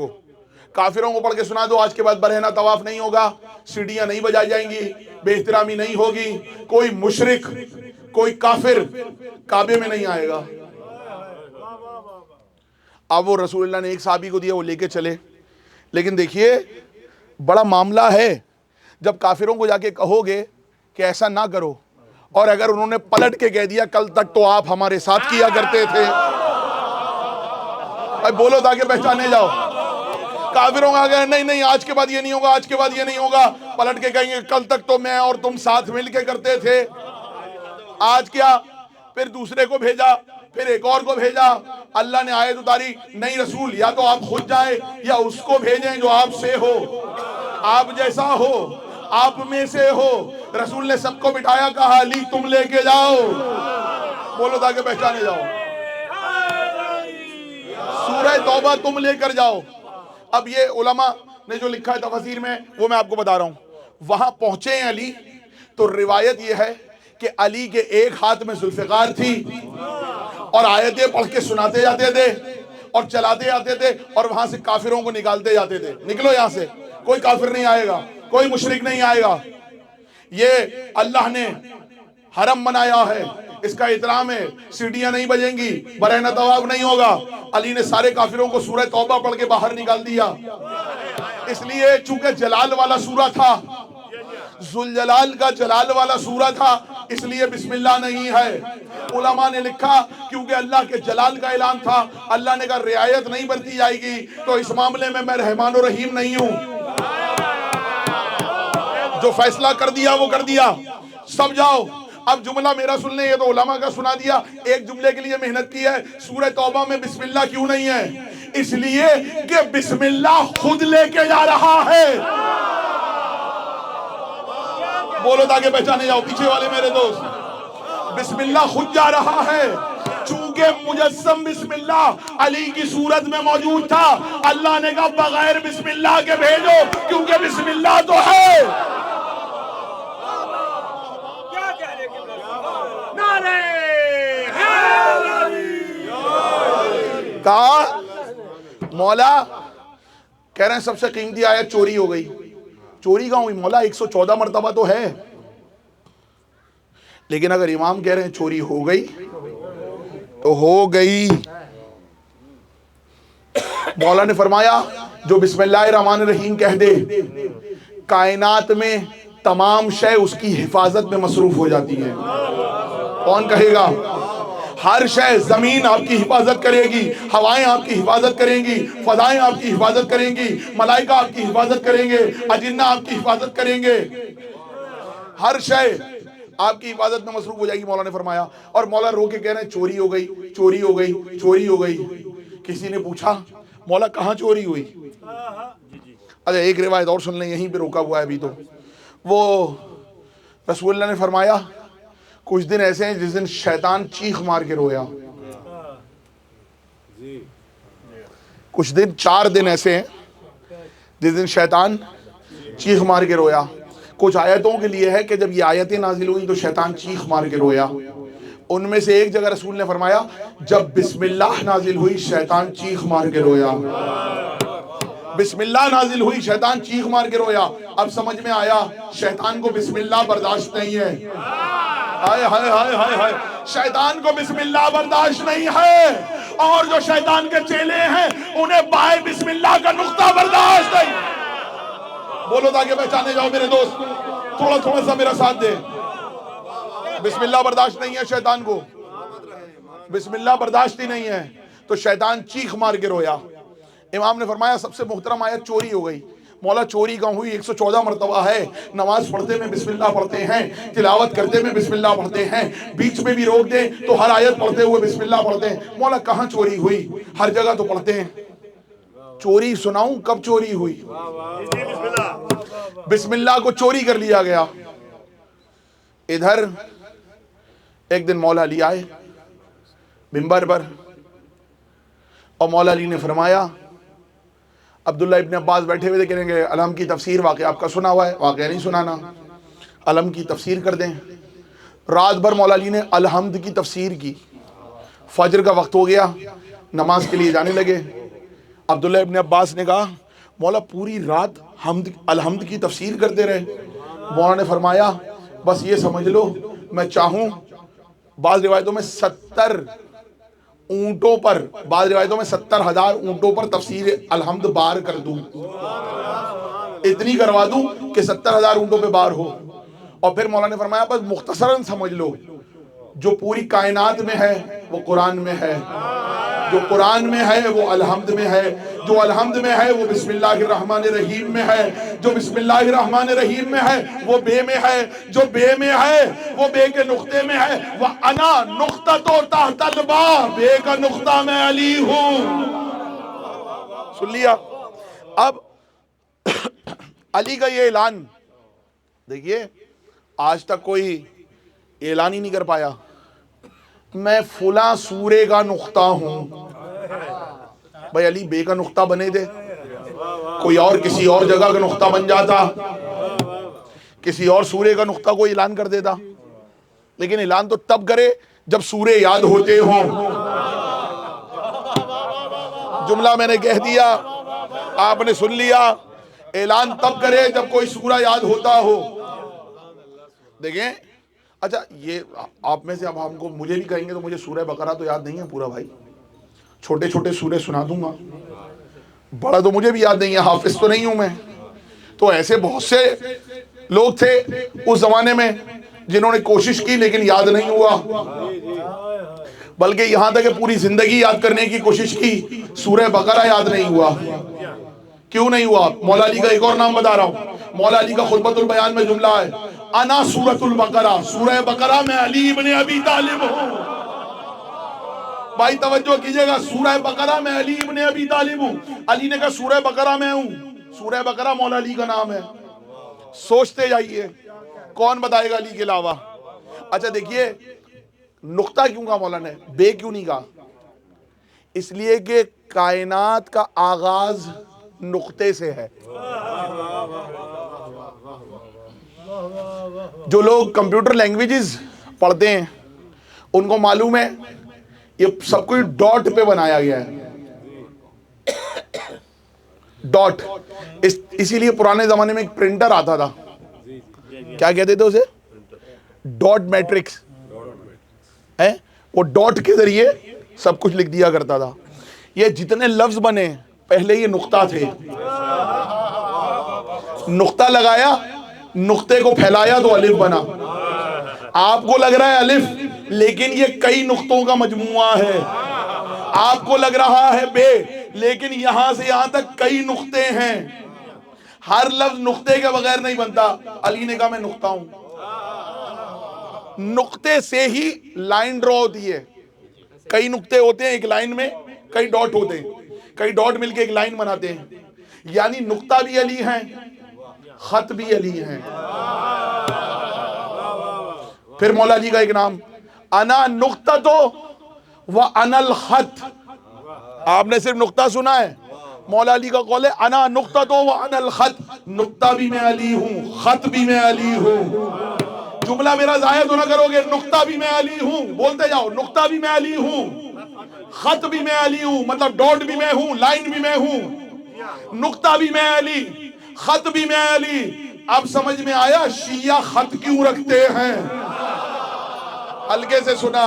کو پڑھ کے سنا دو. آج کے بعد برہنہ طواف نہیں ہوگا, سیڑھیاں نہیں بجائی جائیں گی, بے احترامی نہیں ہوگی, کوئی مشرک کوئی کافر کعبے میں نہیں آئے گا. اب وہ رسول اللہ نے ایک صحابی کو دیا, وہ لے کے چلے. لیکن دیکھیے بڑا معاملہ ہے, جب کافروں کو جا کے کہو گے کہ ایسا نہ کرو, اور اگر انہوں نے پلٹ کے کہہ دیا کل تک تو آپ ہمارے ساتھ کیا کرتے تھے, بولو تاکہ پہچانے جاؤ, کہ کافروں کا کہنا نہیں نہیں آج کے بعد یہ نہیں ہوگا، آج کے بعد یہ نہیں ہوگا، پلٹ کے کہیں گے کل تک تو میں اور تم ساتھ مل کے کرتے تھے، آج کیا؟ پھر دوسرے کو بھیجا، پھر ایک اور کو بھیجا، اللہ نے آیت اتاری نہیں رسول یا تو آپ خود جائیں یا اس کو بھیجیں جو آپ سے ہو، آپ جیسا ہو، آپ میں سے ہو۔ رسول نے سب کو بٹھایا، کہا علی تم لے کے جاؤ، بولو تاکہ پہچانے جاؤ، سورہ توبہ تم لے کر جاؤ۔ اب یہ علماء نے جو لکھا ہے تفاسیر میں وہ میں آپ کو بتا رہا ہوں۔ وہاں پہنچے ہیں علی تو روایت یہ ہے کہ علی کے ایک ہاتھ میں ذوالفقار تھی اور آیتیں پڑھ کے سناتے جاتے تھے اور چلاتے جاتے تھے اور وہاں سے کافروں کو نکالتے جاتے تھے، نکلو یہاں سے، کوئی کافر نہیں آئے گا، کوئی مشرک نہیں آئے گا، یہ اللہ نے حرم بنایا ہے، اس کا احترام ہے، سیٹیاں نہیں بجیں گی، برہنہ طواف نہیں ہوگا۔ علی نے سارے کافروں کو سورہ توبہ پڑھ کے باہر نکال دیا، اس لیے چونکہ جلال والا سورہ تھا، ذوالجلال کا جلال والا سورہ تھا، اس لیے بسم اللہ نہیں ہے۔ علماء نے لکھا کیونکہ اللہ کے جلال کا اعلان تھا، اللہ نے کہا رعایت نہیں برتی جائے گی تو اس معاملے میں رحمان و رحیم نہیں ہوں، جو فیصلہ کر دیا وہ کر دیا، سب جاؤ۔ اب جملہ میرا سن لیں، یہ تو علماء کا سنا دیا، ایک جملے کے لیے محنت کی ہے، سورہ توبہ میں بسم اللہ کیوں نہیں ہے؟ اس لیے کہ بسم اللہ خود لے کے جا رہا ہے، بولو تاکہ پہچانے جاؤ پیچھے والے میرے دوست، بسم اللہ خود جا رہا ہے۔ چونکہ مجسم بسم اللہ علی کی صورت میں موجود تھا، اللہ نے کہا بغیر بسم اللہ کے بھیجو، کیونکہ بسم اللہ تو ہے۔ کہا مولا، کہہ رہے ہیں سب سے قیمتی آیت چوری ہو گئی، چوری کہاں ہوئی مولا؟ 114 مرتبہ تو ہے، لیکن اگر امام کہہ رہے ہیں چوری ہو گئی تو ہو گئی۔ مولا نے فرمایا جو بسم اللہ الرحمن الرحیم کہہ دے، کائنات میں تمام شے اس کی حفاظت میں مصروف ہو جاتی ہے۔ کون کہے گا؟ ہر شے، زمین آپ کی حفاظت کرے گی، ہوائیں آپ کی حفاظت کریں گی، فضائیں آپ کی حفاظت کریں گی، ملائکہ آپ کی حفاظت کریں گے، اجنہ آپ کی حفاظت کریں گے، ہر شے آپ کی حفاظت میں مصروف ہو جائے گی، مولا نے فرمایا۔ اور مولا رو کے کہہ رہے ہیں چوری ہو گئی، چوری ہو گئی، چوری ہو گئی۔ کسی نے پوچھا مولا کہاں چوری ہوئی؟ اچھا ایک روایت اور سن لیں، یہیں پہ روکا ہوا ہے ابھی تو۔ وہ رسول اللہ نے فرمایا کچھ دن ایسے ہیں جس دن شیطان چیخ مار کے رویا، کچھ دن 4 دن ایسے ہیں جس دن شیطان چیخ مار کے رویا۔ کچھ آیتوں کے لیے ہے کہ جب یہ آیتیں نازل ہوئی تو شیطان چیخ مار کے رویا، ان میں سے ایک جگہ رسول نے فرمایا جب بسم اللہ نازل ہوئی شیطان چیخ مار کے رویا، بسم اللہ نازل ہوئی شیطان چیخ مار کے رویا۔ اب سمجھ میں آیا شیطان کو بسم اللہ برداشت نہیں ہے، ہائے ہائے ہائے ہائے ہائے، شیطان کو بسم اللہ برداشت نہیں ہے، اور جو شیطان کے چیلے ہیں انہیں بائے بسم اللہ کا نقطہ برداشت نہیں۔ بولو تاکہ پہچانے جاؤ میرے دوست، تھوڑا تھوڑا سا میرا ساتھ دے۔ بسم اللہ برداشت نہیں ہے شیطان کو، بسم اللہ برداشت ہی نہیں ہے، تو شیطان چیخ مار کے رویا۔ امام نے فرمایا سب سے محترم آیت چوری ہو گئی۔ مولا چوری کہاں ہوئی؟ 114 مرتبہ ہے، نماز پڑھتے میں بسم اللہ پڑھتے ہیں، تلاوت کرتے میں بسم اللہ پڑھتے ہیں، بیچ میں بھی روک دیں تو ہر آیت پڑھتے ہوئے بسم اللہ پڑھتے ہیں۔ مولا کہاں چوری ہوئی؟ ہر جگہ تو پڑھتے ہیں۔ چوری سناؤں کب چوری ہوئی؟ بسم اللہ کو چوری کر لیا گیا۔ ادھر ایک دن مولا علی آئے منبر پر، اور مولا علی نے فرمایا، عبداللہ ابن عباس بیٹھے ہوئے کہیں گے علم کی تفسیر واقعہ آپ کا سنا ہوا ہے، واقعہ نہیں سنانا، علم کی تفسیر کر دیں۔ رات بھر مولا علی نے الحمد کی تفسیر کی، فجر کا وقت ہو گیا، نماز کے لیے جانے لگے۔ عبداللہ ابن عباس نے کہا مولا پوری رات الحمد کی تفسیر کرتے رہے؟ مولا نے فرمایا بس یہ سمجھ لو میں چاہوں بعض روایتوں میں 70 اونٹوں پر، بعض روایتوں میں 70,000 اونٹوں پر تفسیر الحمد بار کر دوں، اتنی کروا دوں کہ 70,000 اونٹوں پہ بار ہو۔ اور پھر مولا نے فرمایا بس مختصراً سمجھ لو جو پوری کائنات میں ہے وہ قرآن میں ہے، جو قرآن میں ہے وہ الحمد میں ہے، جو الحمد میں ہے وہ بسم اللہ الرحمن الرحیم میں ہے، جو بسم اللہ الرحمن الرحیم میں ہے وہ بے میں ہے، جو بے میں ہے وہ بے کے نقطے میں ہے۔ وَأَنَا نُقْطَةٌ تَحْتَ الْبَاءِ، بے کا نقطہ میں علی ہوں۔ سن لیا؟ اب علی کا یہ اعلان دیکھیے، آج تک کوئی اعلان ہی نہیں کر پایا میں فلاں سورے کا نقطہ ہوں۔ بھائی علی بے کا نقطہ بنے دے، کوئی اور کسی اور جگہ کا نقطہ بن جاتا، کسی اور سورے کا نقطہ کوئی اعلان کر دیتا، لیکن اعلان تو تب کرے جب سورے یاد ہوتے ہوں۔ جملہ میں نے کہہ دیا، آپ نے سن لیا، اعلان تب کرے جب کوئی سورہ یاد ہوتا ہو۔ دیکھیں اچھا، یہ آپ میں سے اب ہم کو مجھے بھی کہیں گے تو مجھے سورہ بقرہ تو یاد نہیں ہے پورا بھائی، چھوٹے چھوٹے سورے سنا دوں گا، بڑا تو مجھے بھی یاد نہیں ہے، حافظ تو نہیں ہوں میں۔ تو ایسے بہت سے لوگ تھے اس زمانے میں جنہوں نے کوشش کی لیکن یاد نہیں ہوا، بلکہ یہاں تک کہ پوری زندگی یاد کرنے کی کوشش کی، سورہ بقرہ یاد نہیں ہوا۔ کیوں نہیں ہوا؟ مولا علی کا ایک اور نام بتا رہا ہوں۔ مولا علی کا خطبۃ البیان میں جملہ ہے، انا سورۃ البقرہ، سورہ بقرہ میں علی ابن ابی طالب ہوں۔ بھائی توجہ کیجئے گا، سورہ بقرہ میں علی ابن ابی طالب ہوں۔ علی نے کہا سورہ بقرہ میں ہوں، سورہ بقرہ مولا علی کا نام ہے۔ سوچتے جائیے کون بتائے گا علی کے علاوہ؟ اچھا دیکھیے، نقطہ کیوں کہا مولا نے، بے کیوں نہیں کہا؟ اس لیے کہ کائنات کا آغاز نقطے سے ہے۔ جو لوگ کمپیوٹر لینگویجز پڑھتے ہیں ان کو معلوم ہے یہ سب کچھ ڈاٹ پہ بنایا گیا ہے، ڈاٹ۔ اسی لیے پرانے زمانے میں ایک پرنٹر آتا تھا، کیا کہتے تھے اسے؟ ڈاٹ میٹرکس، وہ ڈاٹ کے ذریعے سب کچھ لکھ دیا کرتا تھا۔ یہ جتنے لفظ بنے پہلے یہ نقطہ تھے، نقطہ لگایا، نقطے کو پھیلایا تو الف بنا۔ آپ کو لگ رہا ہے الف، لیکن یہ کئی نقطوں کا مجموعہ ہے۔ آپ کو لگ رہا ہے بے، لیکن یہاں سے یہاں تک کئی نقطے ہیں۔ ہر لفظ نقطے کے بغیر نہیں بنتا۔ علی نے کہا میں نقطہ ہوں۔ نقطے سے ہی لائن ڈرا ہوتی ہے۔ کئی نقطے ہوتے ہیں ایک لائن میں، کئی ڈاٹ ہوتے ہیں، کئی ڈاٹ مل کے ایک لائن بناتے ہیں۔ یعنی نقطہ بھی علی ہیں، خط بھی علی ہیں۔ پھر مولا علی کا ایک نام، انا نقطہ و انا الخط۔ آپ نے صرف نقطہ سنا ہے، مولا علی کا قول ہے انا نقطہ و انا الخط، نقطہ بھی میں علی ہوں، خط بھی میں علی ہوں۔ جملہ میرا ضائع تو نہ کرو گے، نقطہ بھی میں علی ہوں، بولتے جاؤ، نقطہ بھی میں علی ہوں، خط بھی میں علی ہوں، مطلب ڈاٹ بھی میں ہوں، لائن بھی میں ہوں، نقطہ بھی میں علی، خط بھی میں علی۔ اب سمجھ میں آیا شیعہ خط کیوں رکھتے ہیں؟ ہلکے سے سنا،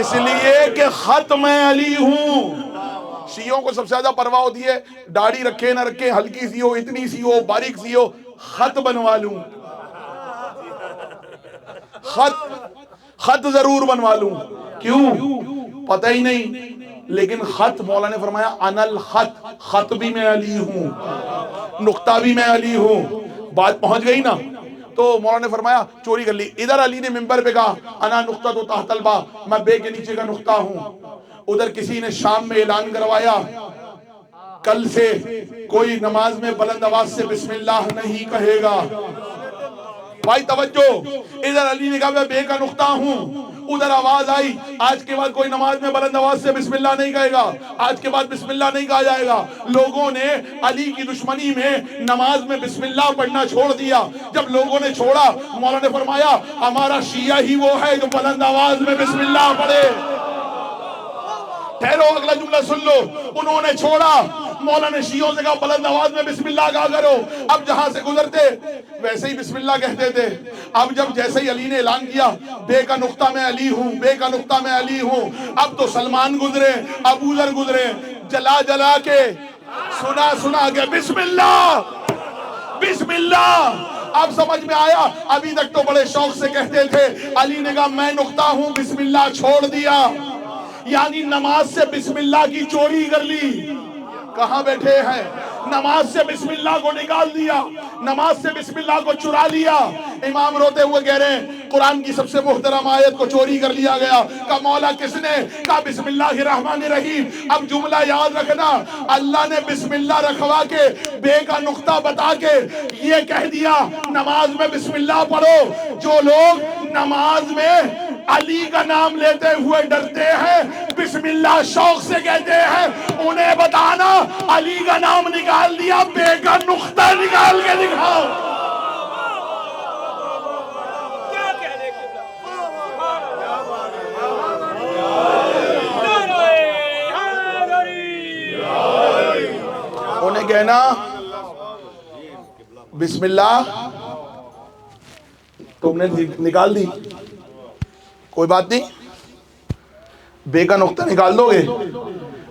اس لیے کہ خط میں علی ہوں۔ شیعوں کو سب سے زیادہ پرواہ ہوتی ہے داڑھی رکھے نہ رکھے، ہلکی سی ہو، اتنی سی ہو، باریک سی ہو، خط بنوا لوں، خط ضرور بنوا لوں۔ کیوں؟ پتہ ہی نہیں، لیکن خط مولا نے فرمایا انا الخط، خط بھی میں علی ہوں، نقطہ بھی میں علی ہوں۔ بات پہنچ گئی نا؟ تو مولا نے فرمایا چوری کر لی۔ ادھر علی نے ممبر پہ کہا انا نقطہ تو تحت الباء، میں بے کے نیچے کا نقطہ ہوں۔ ادھر کسی نے شام میں اعلان کروایا کل سے کوئی نماز میں بلند آواز سے بسم اللہ نہیں کہے گا۔ بھائی توجہ، ادھر علی نے کہا میں بے کا نقطہ ہوں، ادھر آواز آئی آج کے بعد کوئی نماز میں بلند آواز سے بسم اللہ نہیں کہے گا، آج کے بعد بسم اللہ نہیں کہا جائے گا۔ لوگوں نے علی کی دشمنی میں نماز میں بسم اللہ پڑھنا چھوڑ دیا۔ جب لوگوں نے چھوڑا، مولا نے فرمایا ہمارا شیعہ ہی وہ ہے جو بلند آواز میں بسم اللہ پڑھے۔ ٹھہرو، اگلا جملہ سن لو۔ انہوں نے چھوڑا، مولا نے شیعوں سے کہا بلند آواز میں بسم اللہ کہا کرو۔ اب جہاں سے گزرتے ویسے ہی بسم اللہ کہتے تھے۔ اب جب جیسے ہی علی نے اعلان کیا بے کا نقطہ میں علی ہوں، بے کا نقطہ میں علی ہوں، اب تو سلمان گزرے، ابو ذر گزرے، جلا جلا کے سنا کے بسم اللہ، بسم اللہ، اب سمجھ میں آیا؟ ابھی تک تو بڑے شوق سے کہتے تھے. علی نے کہا میں نقطہ ہوں, بسم اللہ چھوڑ دیا, یعنی نماز سے بسم اللہ کی چوری کر لی. کہاں بیٹھے ہیں؟ نماز سے بسم اللہ کو نکال دیا, نماز سے بسم اللہ کو چرا لیا. امام روتے ہوئے کہہ رہے ہیں قرآن کی سب سے محترم آیت کو چوری کر لیا گیا. کہا مولا کس نے؟ کہا بسم اللہ الرحمن الرحیم. اب جملہ یاد رکھنا, اللہ نے بسم اللہ رکھوا کے بے کا نقطہ بتا کے یہ کہہ دیا نماز میں بسم اللہ پڑھو. جو لوگ نماز میں علی کا نام لیتے ہوئے ڈرتے ہیں, بسم اللہ شوق سے کہتے ہیں, انہیں بتانا علی کا نام نکال دیا, بے کا نقطہ نکال کے دکھاؤ. انہیں کہنا بسم اللہ تم نے نکال دی, کوئی بات نہیں, بے کا نقطہ نکال دو گے.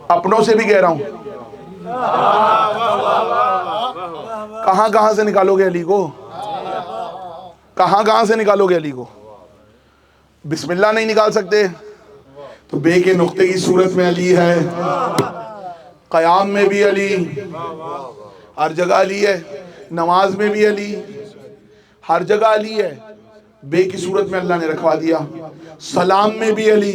اپنوں سے بھی کہہ رہا ہوں, کہاں سے نکالو گے علی کو؟ کہاں سے نکالو گے علی کو؟ بسم اللہ نہیں نکال سکتے تو بے کے نقطے کی صورت میں علی ہے, قیام میں بھی علی, ہر جگہ علی ہے, نماز میں بھی علی, ہر جگہ علی ہے. بے کی صورت میں اللہ نے رکھوا دیا. سلام میں بھی علی,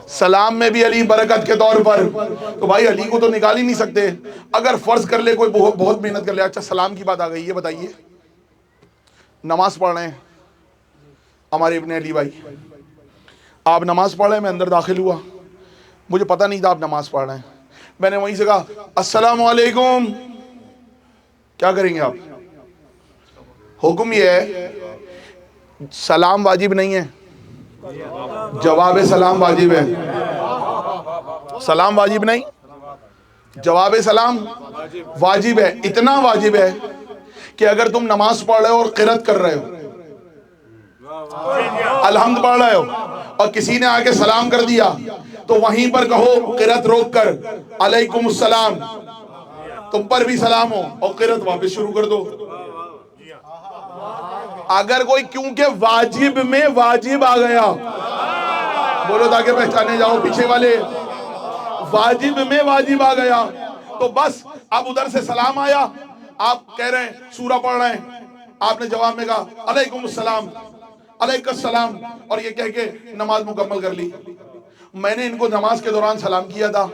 سلام میں بھی علی برکت کے طور پر. تو بھائی علی کو تو نکال ہی نہیں سکتے. اگر فرض کر لے کوئی بہت محنت کر لے, اچھا سلام کی بات آ گئی, یہ بتائیے نماز پڑھ رہے ہیں ہمارے ابن علی بھائی, آپ نماز پڑھ رہے ہیں, میں اندر داخل ہوا, مجھے پتہ نہیں تھا آپ نماز پڑھ رہے ہیں. میں نے وہیں سے کہا السلام علیکم, کیا کریں گے آپ؟ حکم یہ ہے سلام واجب نہیں ہے, جواب سلام واجب ہے. سلام واجب نہیں, جواب سلام واجب ہے. اتنا واجب ہے کہ اگر تم نماز پڑھ رہے ہو اور قرات کر رہے ہو, الحمد پڑھ رہے ہو, اور کسی نے آ کے سلام کر دیا تو وہیں پر کہو قرات روک کر علیکم السلام, تم پر بھی سلام ہو, اور قرات واپس شروع کر دو. اگر کوئی کیونکہ واجب میں واجب آ گیا, بولو تاکہ پہچانے جاؤ پیچھے والے, واجب میں واجب آ گیا تو بس اب ادھر سے سلام آیا, آپ کہہ رہے ہیں سورہ پڑھ رہے ہیں, آپ نے جواب میں کہا علیکم السلام, علیکم السلام, اور یہ کہہ کے نماز مکمل کر لی. میں نے ان کو نماز کے دوران سلام کیا تھا,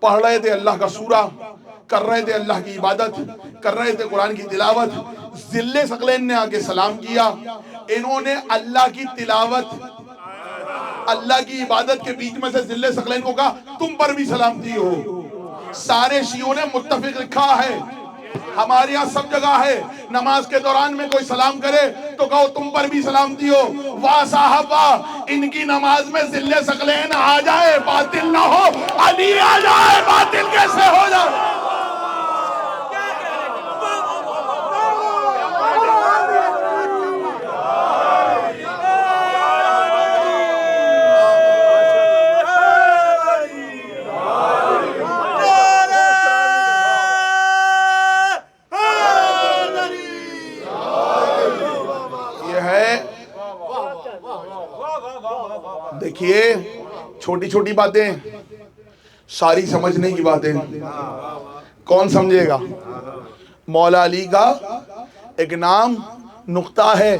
پڑھ رہے تھے اللہ کا سورہ, کر رہے تھے اللہ کی عبادت, کر رہے تھے قرآن کی تلاوت. ذل ثقلین نے آگے سلام کیا, انہوں نے اللہ کی تلاوت اللہ کی عبادت کے بیچ میں سے ذل ثقلین کو کہا تم پر بھی سلامتی ہو. سارے شیعوں نے متفق لکھا ہے, ہمارے یہاں سب جگہ ہے, نماز کے دوران میں کوئی سلام کرے تو کہو تم پر بھی سلامتی ہو. واہ صاحب واہ, ان کی نماز میں ذل ثقلین آ جائے باطل نہ ہو, علی آ جائے باطل کیسے ہو جائے؟ دیکھیے چھوٹی چھوٹی باتیں ساری سمجھنے کی باتیں, کون سمجھے گا؟ مولا علی کا ایک نام نقطہ ہے,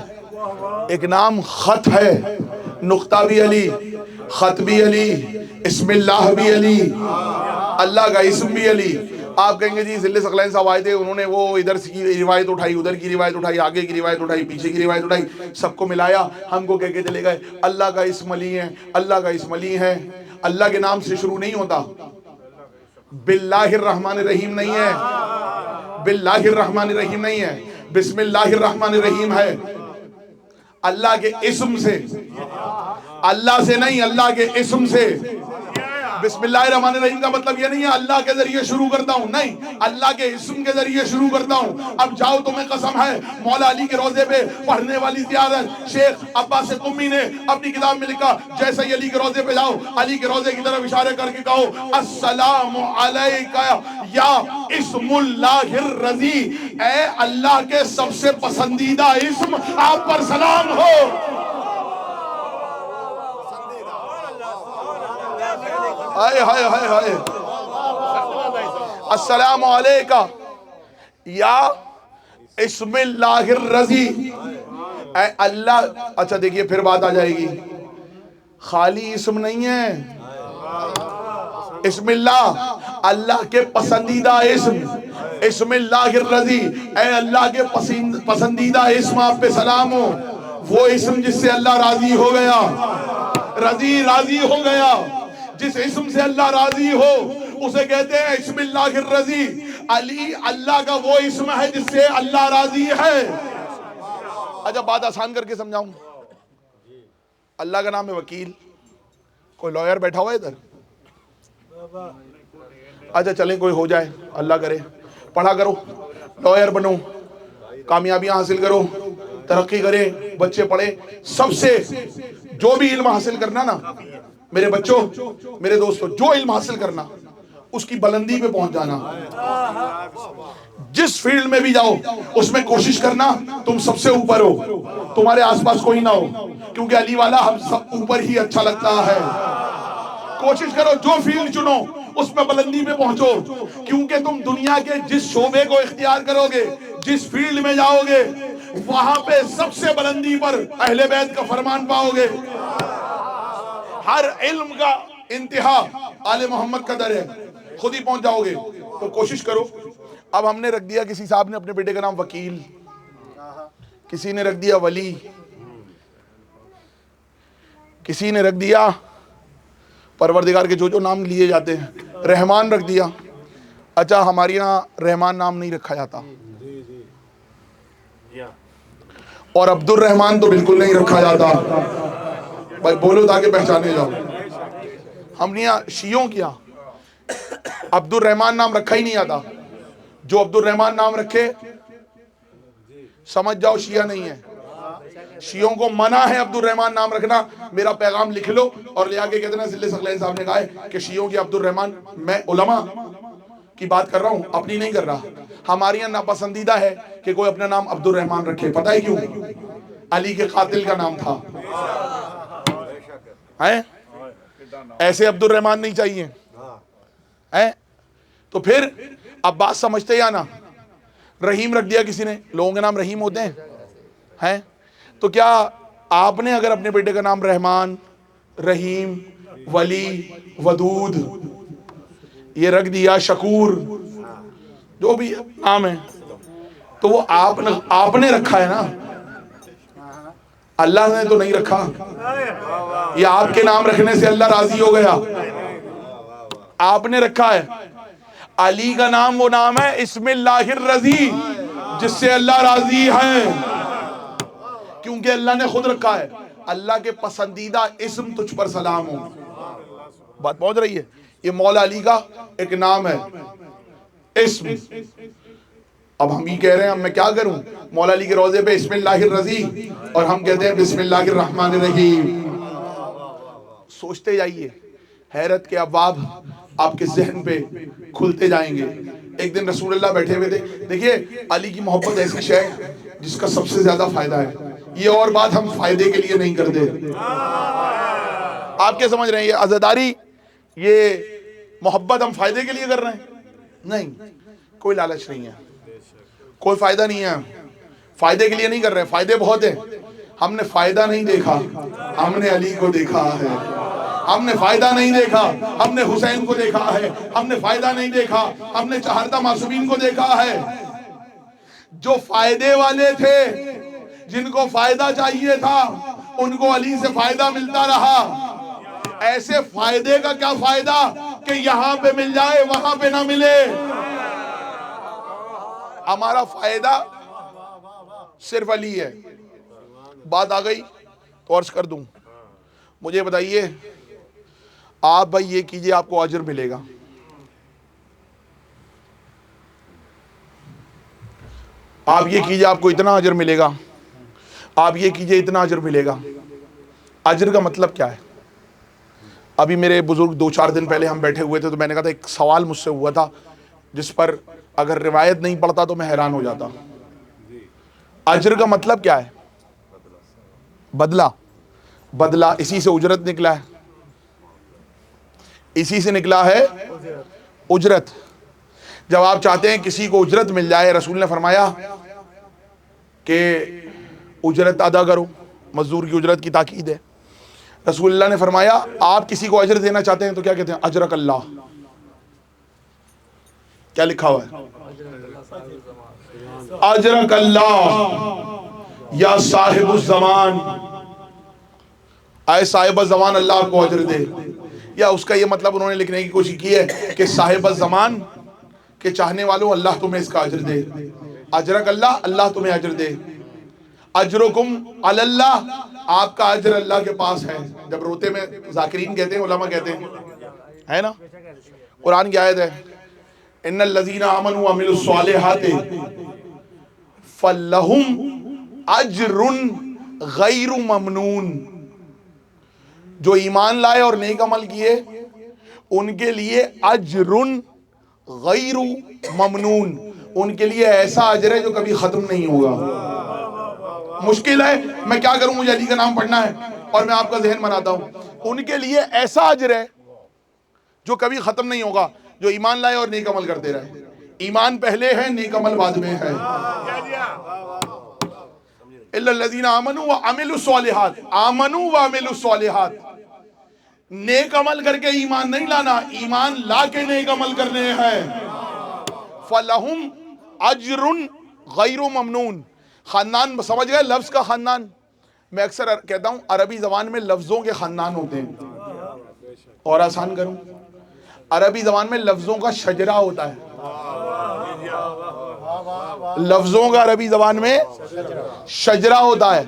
ایک نام خط ہے. نقطہ بھی علی, خط بھی علی, اسم اللہ بھی علی, اللہ کا اسم بھی علی. آپ کہیں گے جی ذل ثقلین صاحب آئے تھے, انہوں نے وہ ادھر کی روایت اٹھائی, ادھر کی روایت اٹھائی, آگے کی روایت اٹھائی, پیچھے کی روایت اٹھائی, سب کو ملایا, ہم کو کہہ کے چلے گئے اللہ کا اسم علی ہے, اللہ کا اسم علی ہے. اللہ کے نام سے شروع نہیں ہوتا, باللہ الرحمن الرحیم نہیں ہے, باللہ الرحمن الرحیم نہیں ہے, بسم اللہ الرحمن الرحیم ہے. اللہ کے اسم سے, اللہ سے نہیں, اللہ کے اسم سے. بسم اللہ الرحمن الرحیم کا مطلب یہ نہیں ہے اللہ کے ذریعے شروع کرتا ہوں، نہیں، اللہ کے اسم کے ذریعے شروع کرتا ہوں۔ اب جاؤ تمہیں قسم ہے، مولا علی کے روضے پہ پڑھنے والی زیادت شیخ عباس قمی نے اپنی کتاب میں لکھا، جیسے ہی علی کے روضے پہ جاؤ، علی کے روضے کی طرف اشارے کر کے کہو السلام علیکہ یا اسم اللہ الرضی، اے اللہ کے سب سے پسندیدہ اسم آپ پر سلام ہو۔ ہائے ہائے ہائے ہائے، السلام علیکہ یا اسم اللہ الرضی، اے اللہ۔ اچھا دیکھیے پھر بات آ جائے گی، خالی اسم نہیں ہے، اسم اللہ، اللہ کے پسندیدہ اسم، اسم اللہ الرضی، اے اللہ کے پسندیدہ اسم آپ پہ سلام ہو۔ وہ اسم جس سے اللہ راضی ہو گیا، رضی راضی ہو گیا، جس اسم سے اللہ راضی ہو اسے کہتے ہیں اسم اللہ الرضی۔ علی اللہ کا وہ اسم ہے جس سے اللہ راضی ہے۔ اچھا بات آسان کر کے سمجھاؤں، اللہ کا نام ہے وکیل، کوئی لائر بیٹھا ہوا ہے ادھر؟ اچھا چلیں کوئی ہو جائے، اللہ کرے، پڑھا کرو، لائر بنو، کامیابیاں حاصل کرو، ترقی کرے، بچے پڑھے، سب سے جو بھی علم حاصل کرنا نا میرے بچوں، میرے دوستوں، جو علم حاصل کرنا اس کی بلندی پہ پہنچ جانا، جس فیلڈ میں بھی جاؤ اس میں کوشش کرنا تم سب سے اوپر ہو، تمہارے آس پاس کوئی نہ ہو، کیونکہ علی والا ہم سب اوپر ہی اچھا لگتا ہے۔ کوشش کرو جو فیلڈ چنو اس میں بلندی پہ پہنچو، کیونکہ تم دنیا کے جس شعبے کو اختیار کرو گے، جس فیلڈ میں جاؤ گے، وہاں پہ سب سے بلندی پر اہل بیت کا فرمان پاؤ گے۔ ہر علم کا انتہا آل محمد کا در ہے، خود ہی پہنچ جاؤ گے، تو کوشش کرو۔ اب ہم نے رکھ دیا، کسی صاحب نے اپنے بیٹے کا نام وکیل، کسی نے رکھ دیا ولی، کسی نے رکھ دیا پروردگار کے جو جو نام لیے جاتے ہیں، رحمان رکھ دیا۔ اچھا ہماری یہاں رحمان نام نہیں رکھا جاتا، اور عبد الرحمان تو بالکل نہیں رکھا جاتا، بھائی بولو تاکہ پہچانے جاؤ۔ ہم نے شیعوں کیا عبد الرحمان نام رکھا ہی نہیں آتا، جو عبد الرحمان نام رکھے سمجھ جاؤ شیعہ نہیں ہے۔ شیعوں کو منع ہے عبد الرحمان نام رکھنا، میرا پیغام لکھ لو اور لے آگے کہتے ہیں ذل ثقلین صاحب نے کہا ہے کہ شیعوں کی عبد الرحمان، میں علماء کی بات کر رہا ہوں اپنی نہیں کر رہا، ہمارے یہاں ناپسندیدہ ہے کہ کوئی اپنا نام عبد الرحمان رکھے، پتہ ہے کیوں؟ علی کے قاتل کا نام تھا، ایسے عبد الرحمان نہیں چاہیے، تو پھر اب بات سمجھتے یا نا، رحیم رکھ دیا کسی نے، لوگوں کے نام رحیم ہوتے ہیں، تو کیا آپ نے اگر اپنے بیٹے کا نام رحمان، رحیم، ولی، ودود یہ رکھ دیا، شکور، جو بھی نام ہے، تو وہ آپ نے رکھا ہے نا، اللہ نے تو نہیں رکھا، یہ آپ کے نام رکھنے سے اللہ راضی ہو گیا، آپ نے رکھا ہے۔ علی کا نام وہ نام ہے اسم اللہ الرضی، جس سے اللہ راضی ہے، کیونکہ اللہ نے خود رکھا ہے، اللہ کے پسندیدہ اسم تجھ پر سلام ہو۔ بات پہنچ رہی ہے؟ یہ مولا علی کا ایک نام ہے، اسم۔ اب ہم ہی کہہ رہے ہیں، اب میں کیا کروں؟ مولا علی کے روضے پہ اسم اللہ الرضی اور ہم کہتے ہیں بسم اللہ الرحمن الرحیم۔ سوچتے جائیے، حیرت کے ابواب آپ کے ذہن پہ کھلتے جائیں گے۔ ایک دن رسول اللہ بیٹھے ہوئے تھے، دیکھیے علی کی محبت ایسی شے ہے جس کا سب سے زیادہ فائدہ ہے، یہ اور بات ہم فائدے کے لیے نہیں کرتے۔ آپ کیا سمجھ رہے ہیں؟ یہ عزاداری، یہ محبت ہم فائدے کے لیے کر رہے ہیں؟ نہیں، کوئی لالچ نہیں ہے، کوئی فائدہ نہیں ہے، فائدے کے لیے نہیں کر رہے، فائدے بہت ہیں، ہم نے فائدہ نہیں دیکھا، ہم نے علی کو دیکھا ہے، ہم نے فائدہ نہیں دیکھا، ہم نے حسین کو دیکھا ہے، ہم نے فائدہ نہیں دیکھا، ہم نے چہارتہ معصومین کو دیکھا ہے۔ جو فائدے والے تھے، جن کو فائدہ چاہیے تھا، ان کو علی سے فائدہ ملتا رہا۔ ایسے فائدے کا کیا فائدہ کہ یہاں پہ مل جائے وہاں پہ نہ ملے؟ ہمارا فائدہ صرف علی ہے۔ بات آ گئی تو عرض کر دوں، مجھے بتائیے آپ بھائی یہ کیجئے آپ کو اجر ملے گا، آپ یہ کیجئے آپ کو اتنا اجر ملے گا، آپ یہ کیجئے اتنا اجر ملے گا۔ اجر کا مطلب کیا ہے؟ ابھی میرے بزرگ 2-4 دن پہلے ہم بیٹھے ہوئے تھے تو میں نے کہا تھا ایک سوال مجھ سے ہوا تھا جس پر اگر روایت نہیں پڑھتا تو میں حیران ہو جاتا۔ اجر کا مطلب کیا ہے؟ بدلہ، بدلہ اسی سے اجرت نکلا ہے، اسی سے نکلا ہے اجرت۔ جب آپ چاہتے ہیں کسی کو اجرت مل جائے، رسول نے فرمایا کہ اجرت ادا کرو، مزدور کی اجرت کی تاکید ہے۔ رسول اللہ نے فرمایا آپ کسی کو اجر دینا چاہتے ہیں تو کیا کہتے ہیں؟ اجرک اللہ۔ کیا لکھا ہوا ہے؟ اجرک اللہ یا صاحب الزمان، اے صاحب الزمان اللہ آپ کو اجر دے۔ یا اس کا یہ مطلب انہوں نے لکھنے کی کوشش کی ہے کہ صاحب الزمان کے چاہنے والوں اللہ تمہیں اس کا اجر دے، اجرک اللہ اللہ تمہیں اجر دے۔ اجرکم علی اللہ، آپ کا اجر اللہ کے پاس ہے۔ جب روتے میں ذاکرین کہتے ہیں، علماء کہتے ہیں، ہے نا؟ قرآن کی آیت ہے ان الذین آمنوا وعملوا الصالحات فلہم اجر غیر ممنون، جو ایمان لائے اور نیک عمل کیے ان کے لیے اجر غیر ممنون، ان کے لیے ایسا اجر ہے جو کبھی ختم نہیں ہوگا۔ مشکل ہے، میں کیا کروں، مجھے علی کا نام پڑھنا ہے اور میں آپ کا ذہن بناتا ہوں۔ ان کے لیے ایسا اجر ہے جو کبھی ختم نہیں ہوگا، جو ایمان لائے اور نیک عمل کرتے رہے۔ ایمان پہلے ہے، نیک عمل بعد میں ہے۔ الا الذین آمنوا وعملوا الصالحات، آمنوا وعملوا الصالحات، نیک عمل کر کے ایمان نہیں لانا، ایمان لا کے نیک عمل کرنے ہیں۔ فلہم اجر غیر ممنون، خاندان سمجھ گئے لفظ کا خاندان؟ میں اکثر کہتا ہوں عربی زبان میں لفظوں کے خاندان ہوتے ہیں۔ اور آسان کروں، عربی زبان میں لفظوں کا شجرہ ہوتا ہے۔ لفظوں کا عربی زبان میں شجرہ ہوتا ہے۔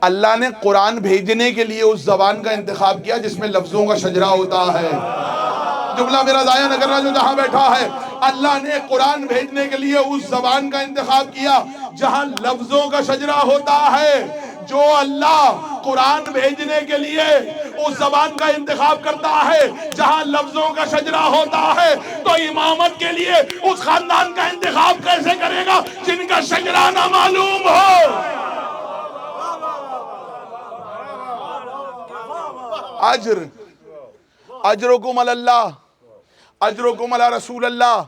اللہ نے قرآن بھیجنے کے لیے اس زبان کا انتخاب کیا جس میں لفظوں کا شجرہ ہوتا ہے۔ جملہ میرا ضائع نہ کرنا جو جہاں بیٹھا ہے، اللہ نے قرآن بھیجنے کے لیے اس زبان کا انتخاب کیا جہاں لفظوں کا شجرہ ہوتا ہے۔ جو اللہ قرآن بھیجنے کے لیے اس زبان کا انتخاب کرتا ہے جہاں لفظوں کا شجرہ ہوتا ہے، تو امامت کے لیے اس خاندان کا انتخاب کیسے کرے گا جن کا شجرہ نہ معلوم ہو؟ اجر، اجرکم علی اللہ، اجرکم علی رسول اللہ،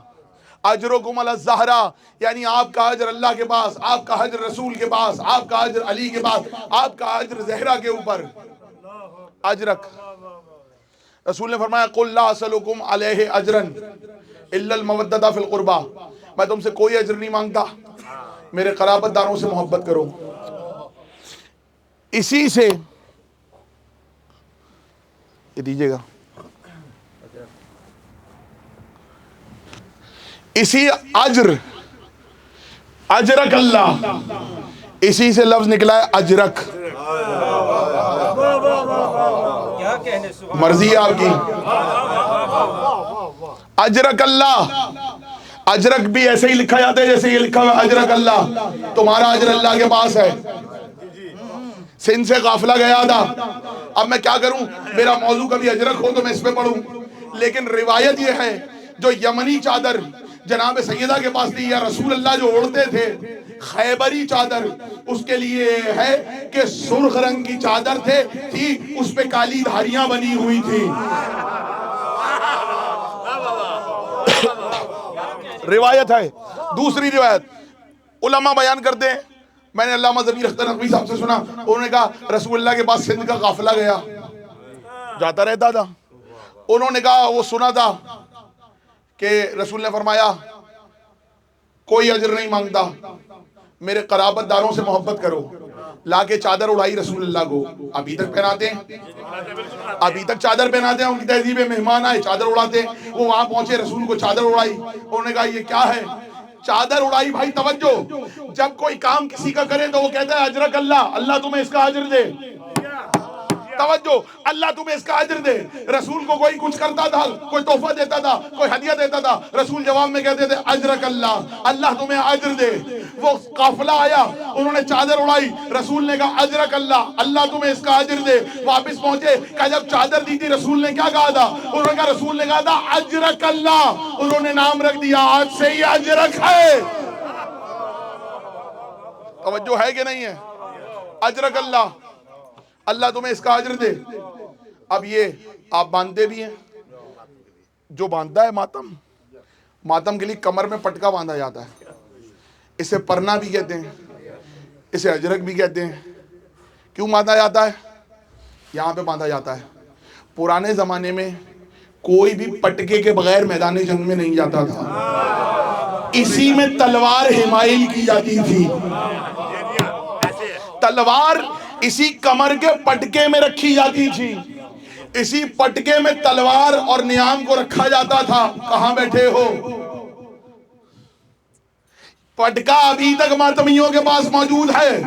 اجرکم علی الزہرا، یعنی آپ کا اجر اللہ کے پاس، آپ کا اجر رسول کے پاس، آپ کا اجر علی کے پاس، آپ کا اجر زہرا کے اوپر۔ اجرک، رسول نے فرمایا قل لا اسألکم علیہ اجرا الا المودۃ فی القربى، میں تم سے کوئی اجر نہیں مانگتا، میرے قرابت داروں سے محبت کرو۔ اسی سے یہ دیجئے گا، اسی اجر، اجرک اللہ، اسی سے لفظ نکلا ہے اجرک۔ مرضی ہے آپ کی۔ اجرک اللہ، اجرک بھی ایسے ہی لکھا جاتا ہے جیسے یہ لکھا ہوا اجرک اللہ، تمہارا اجر اللہ کے پاس ہے۔ سندھ سے قافلہ گیا تھا، اب میں کیا کروں، میرا موضوع کبھی اجرک ہو تو میں اس پہ پڑھوں، لیکن روایت یہ ہے جو یمنی چادر جناب سیدہ کے پاس تھی، یا رسول اللہ جو اوڑھتے تھے خیبری چادر، اس کے لیے ہے کہ سرخ رنگ کی چادر تھی، اس پہ کالی دھاریاں بنی ہوئی تھی۔ روایت ہے۔ دوسری روایت علماء بیان کرتے ہیں، میں نے علامہ ضمیر اختر نقوی صاحب سے سنا، انہوں نے کہا رسول اللہ کے پاس سندھ کا قافلہ گیا، جاتا رہتا تھا، انہوں نے کہا وہ سنا تھا کہ رسول نے فرمایا کوئی اجر نہیں مانگتا، میرے قرابت داروں سے محبت کرو۔ لا کے چادر اڑائی رسول اللہ کو، ابھی تک پہناتے ہیں، ابھی تک چادر پہناتے ہیں، ان کی تہذیب ہے مہمان آئے چادر اڑاتے ہیں۔ وہ وہاں پہنچے، رسول کو چادر اڑائی، انہوں نے کہا یہ کیا ہے؟ چادر اڑائی بھائی توجہ، جب کوئی کام کسی کا کرے تو وہ کہتا ہے اجرک اللہ، اللہ تمہیں اس کا اجر دے۔ توجہ، اللہ تمہیں اس کا اجر دے۔ رسول کو کوئی کچھ کرتا تھا، کوئی تحفہ دیتا تھا، کوئی ہدیہ دیتا تھا، رسول جواب میں کہتے تھے اجرک اللہ، اللہ تمہیں اجر دے۔ وہ قافلہ آیا، انہوں نے چادر اڑائی، رسول نے کہا اجرک اللہ، اللہ تمہیں اس کا اجر دے۔ واپس پہنچے، کہا جب چادر دی تھی رسول نے کیا کہا تھا؟ انہوں نے کہا رسول نے کہا تھا اجرک اللہ، انہوں نے نام رکھ دیا، آج سے ہی اجرک ہے۔ توجہ ہے کہ نہیں ہے؟ اجرک اللہ، اللہ تمہیں اس کا اجر دے۔ اب یہ آپ باندھتے بھی ہیں، جو باندھتا ہے ماتم، ماتم کے لیے کمر میں پٹکا باندھا جاتا ہے، اسے پرنا بھی کہتے ہیں، اسے اجرک بھی کہتے ہیں۔ کیوں باندھا جاتا ہے؟ یہاں پہ باندھا جاتا ہے۔ پرانے زمانے میں کوئی بھی پٹکے کے بغیر میدان جنگ میں نہیں جاتا تھا، اسی میں تلوار حمائل کی جاتی تھی، تلوار اسی کمر کے پٹکے میں رکھی جاتی تھی، اسی پٹکے میں تلوار اور نیام کو رکھا جاتا تھا۔ کہاں بیٹھے ہو؟ پٹکا ابھی تک ماتمیوں کے پاس موجود ہے،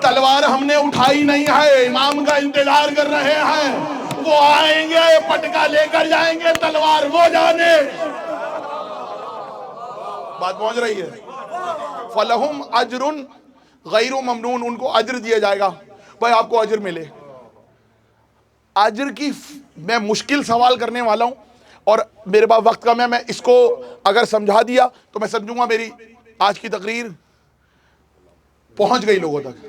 تلوار ہم نے اٹھائی نہیں ہے، امام کا انتظار کر رہے ہیں، وہ آئیں گے پٹکا لے کر جائیں گے، تلوار وہ جانے۔ بات پہنچ رہی ہے؟ فَلَهُمْ أَجْرٌ غَيْرُ مَمْنُونَ، ان کو اجر دیا جائے گا۔ بھائی آپ کو اجر ملے، اجر کی میں مشکل سوال کرنے والا ہوں، اور میرے پاس وقت کم ہے، میں اس کو اگر سمجھا دیا تو میں سمجھوں گا میری آج کی تقریر پہنچ گئی لوگوں تک۔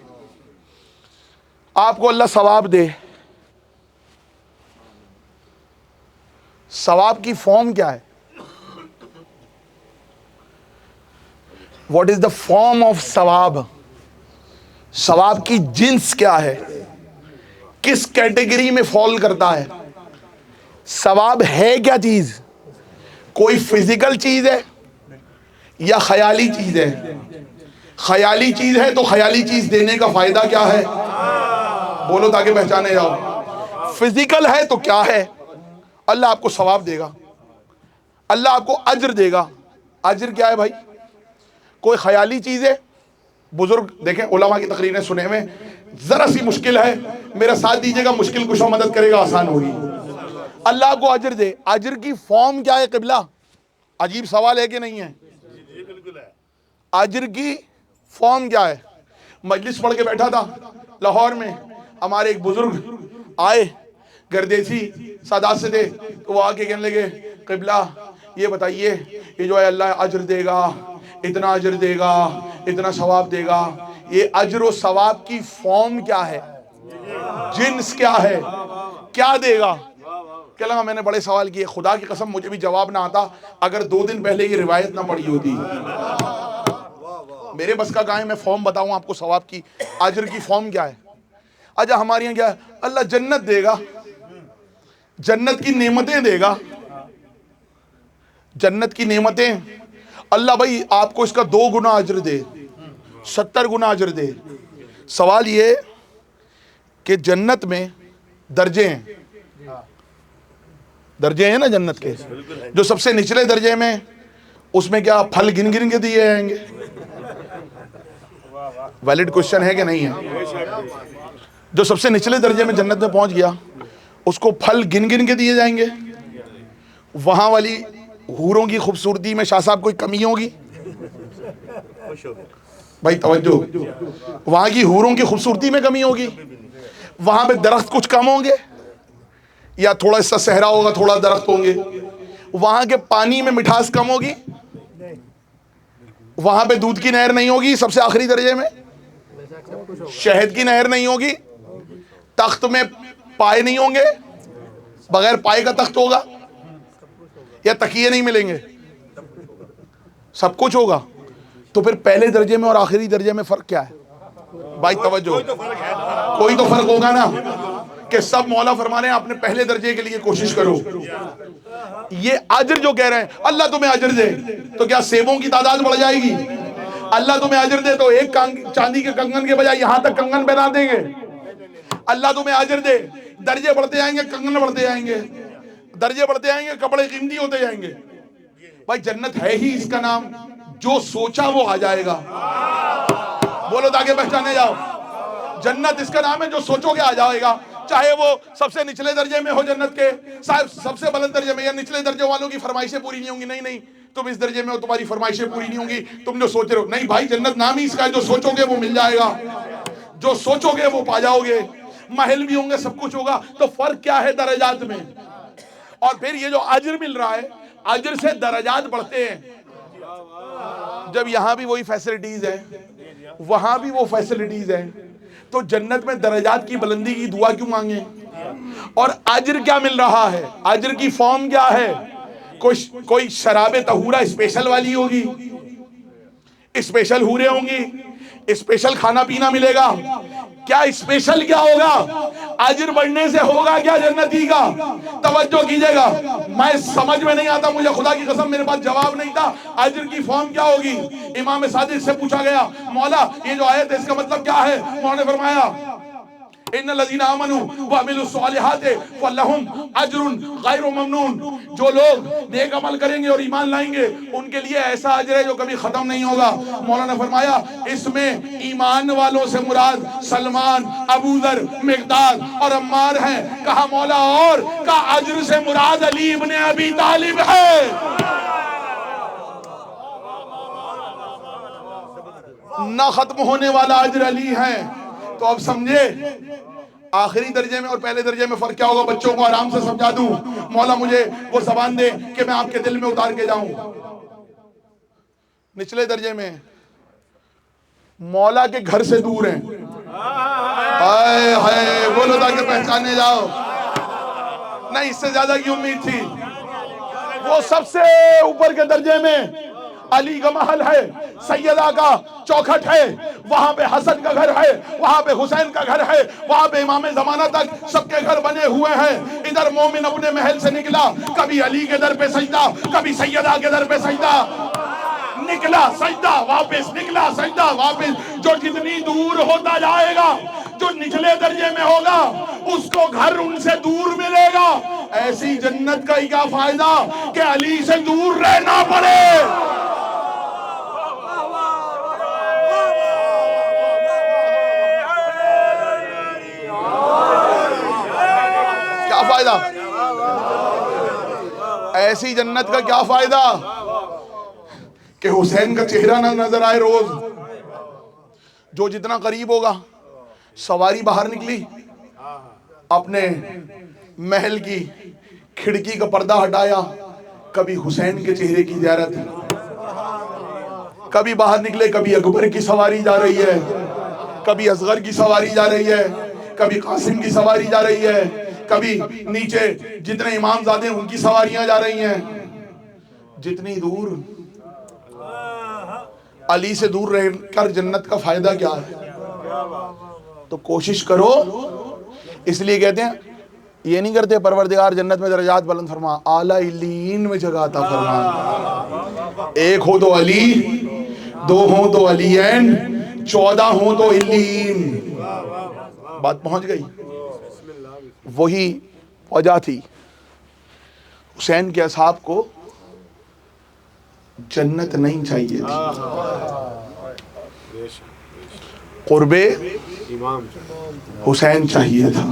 آپ کو اللہ ثواب دے، ثواب کی فارم کیا ہے؟ What is the form of ثواب؟ ثواب کی جنس کیا ہے؟ کس کیٹیگری میں فال کرتا ہے؟ ثواب ہے کیا چیز؟ کوئی فزیکل چیز ہے یا خیالی چیز ہے؟ خیالی چیز ہے تو خیالی چیز دینے کا فائدہ کیا ہے؟ بولو تاکہ پہچانے جاؤ۔ فزیکل ہے تو کیا ہے؟ اللہ آپ کو ثواب دے گا، اللہ آپ کو اجر دے گا۔ اجر کیا ہے بھائی؟ کوئی خیالی چیز ہے؟ بزرگ دیکھیں علماء کی تقریریں سنے میں ذرا سی مشکل ہے، میرا ساتھ دیجئے گا، مشکل کشوں مدد کرے گا، آسان ہوگی۔ اللہ کو اجر دے، اجر کی فارم کیا ہے قبلہ؟ عجیب سوال ہے کہ نہیں ہے؟ اجر کی فارم کیا ہے؟ مجلس پڑھ کے بیٹھا تھا لاہور میں، ہمارے ایک بزرگ آئے، گردیسی سادات سے تھے، تو وہ آ کے کہنے لگے قبلہ یہ بتائیے، یہ جو ہے اللہ اجر دے گا، اتنا اجر دے گا، اتنا ثواب دے گا، یہ اجر و ثواب کی فارم کیا ہے؟ جنس کیا ہے؟ کیا دے گا؟ کہہ لگا میں نے بڑے سوال کیے، خدا کی قسم مجھے بھی جواب نہ آتا اگر 2 دن پہلے یہ روایت نہ پڑھی ہوتی۔ میرے بس کا کہاں ہے میں فارم بتاؤں آپ کو ثواب کی، اجر کی فارم کیا ہے؟ اچھا ہمارے یہاں کیا ہے؟ اللہ جنت دے گا، جنت کی نعمتیں دے گا، جنت کی نعمتیں، اللہ بھائی آپ کو اس کا 2 گنا اجر دے، 70 گنا اجر دے۔ سوال یہ کہ جنت میں درجے ہیں، درجے ہیں نا جنت کے، جو سب سے نچلے درجے میں اس میں کیا پھل گن گن کے دیے جائیں گے؟ ویلڈ کوشچن ہے کہ نہیں ہے؟ جو سب سے نچلے درجے میں جنت میں پہنچ گیا اس کو پھل گن گن کے دیے جائیں گے؟ وہاں والی حوروں کی خوبصورتی میں شاہ صاحب کوئی کمی ہوگی؟ بھائی توجہ، وہاں کی حوروں کی خوبصورتی میں کمی ہوگی؟ وہاں پہ درخت کچھ کم ہوں گے یا تھوڑا سا صحرا ہوگا، تھوڑا درخت ہوں گے؟ وہاں کے پانی میں مٹھاس کم ہوگی؟ وہاں پہ دودھ کی نہر نہیں ہوگی؟ سب سے آخری درجے میں شہد کی نہر نہیں ہوگی؟ تخت میں پائے نہیں ہوں گے؟ بغیر پائے کا تخت ہوگا؟ یا تکیے نہیں ملیں گے؟ سب کچھ ہوگا۔ تو پھر پہلے درجے میں اور آخری درجے میں فرق کیا ہے؟ بھائی توجہ، کوئی تو فرق ہوگا نا، کہ سب مولا فرما رہے ہیں اپنے پہلے درجے کے لیے کوشش کرو۔ یہ اجر جو کہہ رہے ہیں اللہ تمہیں اجر دے، تو کیا سیبوں کی تعداد بڑھ جائے گی؟ اللہ تمہیں اجر دے تو ایک چاندی کے کنگن کے بجائے یہاں تک کنگن پہنا دیں گے۔ اللہ تمہیں اجر دے، درجے بڑھتے جائیں گے، کنگن بڑھتے جائیں گے، درجے بڑھتے جائیں گے، کپڑے قیمتی ہوتے جائیں گے۔ بھائی جنت ہے ہی اس کا نام جو سوچا وہ آ جائے گا۔ بولو تاکہ پہچانے جاؤ، جنت اس کا نام ہے جو سوچو کہ آ جائے گا۔ چاہے وہ سب سے نچلے درجے میں ہو جنت کے، سب سے بلند درجے میں، یا نچلے درجے والوں کی فرمائشیں پوری نہیں ہوں گی، نہیں تم اس درجے میں ہو، تمہاری فرمائشیں پوری نہیں ہوں گی، تم جو سوچ رہے ہو، نہیں بھائی جنت نام ہی اس کا ہے، جو سوچو گے وہ مل جائے گا، جو سوچو گے وہ پا جاؤ گے، محل بھی ہوں گے، سب کچھ ہوگا۔ تو فرق کیا ہے درجات میں؟ اور پھر یہ جو اجر مل رہا ہے، اجر سے درجات بڑھتے ہیں۔ جب یہاں بھی وہی فیسلٹیز ہے، وہاں بھی وہ فیسلٹیز ہے، تو جنت میں درجات کی بلندی کی دعا کیوں مانگیں؟ اور اجر کیا مل رہا ہے؟ اجر کی فارم کیا ہے؟ کوئی شراب طہورہ اسپیشل والی ہوگی، اسپیشل حوریں ہوں گی، اسپیشل کھانا پینا ملے گا۔ کیا اسپیشل کیا ہوگا؟ اجر بڑھنے سے ہوگا کیا جنتی کا؟ توجہ کیجئے گا، میں سمجھ میں نہیں آتا، مجھے خدا کی قسم میرے پاس جواب نہیں تھا۔ اجر کی فارم کیا ہوگی؟ امام صادق سے پوچھا گیا، مولا یہ جو آیت ہے اس کا مطلب کیا ہے؟ انہوں نے فرمایا ان الذین آمنوا وعملوا الصالحات فلہم اجر غیر ممنون، جو لوگ نیک عمل کریں گے اور ایمان لائیں گے ان کے لیے ایسا اجر ہے جو کبھی ختم نہیں ہوگا۔ مولانا نے فرمایا اس میں ایمان والوں سے مراد سلمان، ابو ذر، مقداد اور عمار ہیں۔ کہا مولا اور؟ کہا اجر سے مراد علی ابن ابی طالب ہے۔ نہ ختم ہونے والا اجر علی ہے۔ تو اب سمجھے آخری درجے میں اور پہلے درجے میں فرق کیا ہوگا؟ بچوں کو آرام سے سمجھا دوں، مولا مجھے وہ زبان دے کہ میں آپ کے دل میں اتار کے جاؤں۔ نچلے درجے میں مولا کے گھر سے دور ہیں، ہائے ہائے بولو تاکہ پہچانے جاؤ، نہیں اس سے زیادہ کی امید تھی۔ وہ سب سے اوپر کے درجے میں علی کا محل ہے، سیدہ کا چوکھٹ ہے، وہاں پہ حسن کا گھر ہے، وہاں پہ حسین کا گھر ہے، وہاں پہ امام زمانہ تک سب کے گھر بنے ہوئے ہیں۔ ادھر مومن اپنے محل سے نکلا، کبھی علی کے در پہ سجدہ، کبھی سیدہ کے در پہ سجدہ، نکلا سجدہ واپس، نکلا سجدہ واپس۔ جو جتنی دور ہوتا جائے گا، جو نچلے درجے میں ہوگا اس کو گھر ان سے دور ملے گا۔ ایسی جنت کا کیا فائدہ کہ علی سے دور رہنا پڑے۔ کیا فائدہ؟ ایسی جنت کا کیا فائدہ کہ حسین کا چہرہ نہ نظر آئے روز۔ جو جتنا قریب ہوگا، سواری باہر نکلی، اپنے محل کی کھڑکی کا پردہ ہٹایا، کبھی حسین کے چہرے کی زیارت، کبھی باہر نکلے، کبھی اکبر کی سواری جا رہی ہے، کبھی اصغر کی سواری جا رہی ہے، کبھی قاسم کی سواری جا رہی ہے، کبھی نیچے جتنے امام زادے ان کی سواریاں جا رہی ہیں۔ جتنی دور علی سے دور رہ کر جنت کا فائدہ کیا ہے؟ تو کوشش کرو، اس لیے کہتے ہیں یہ نہیں کرتے پروردگار جنت میں درجات بلند فرما، اعلیٰ علیین میں جگہ عطا فرما۔ ایک ہو تو علی، دو ہوں تو علیین، 14 ہوں تو علیین۔ بات پہنچ گئی؟ وہی وجہ تھی حسین کے اصحاب کو جنت نہیں چاہیے تھی، قرب حسین چاہیے تھا۔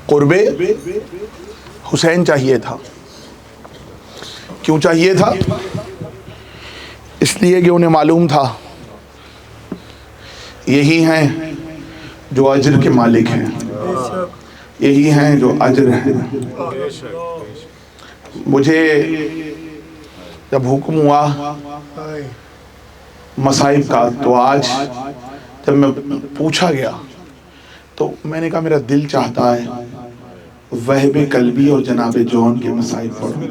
قرب حسین چاہیے تھا۔ کیوں چاہیے تھا؟ اس لیے کہ انہیں معلوم تھا یہی ہیں جو اجر کے مالک ہیں، یہی ہیں جو اجر ہیں۔ مجھے جب حکم ہوا مصائب کا، تو آج جب میں پوچھا گیا تو میں نے کہا میرا دل چاہتا ہے وہب قلبی اور جناب جون کے مصائب پڑھوں۔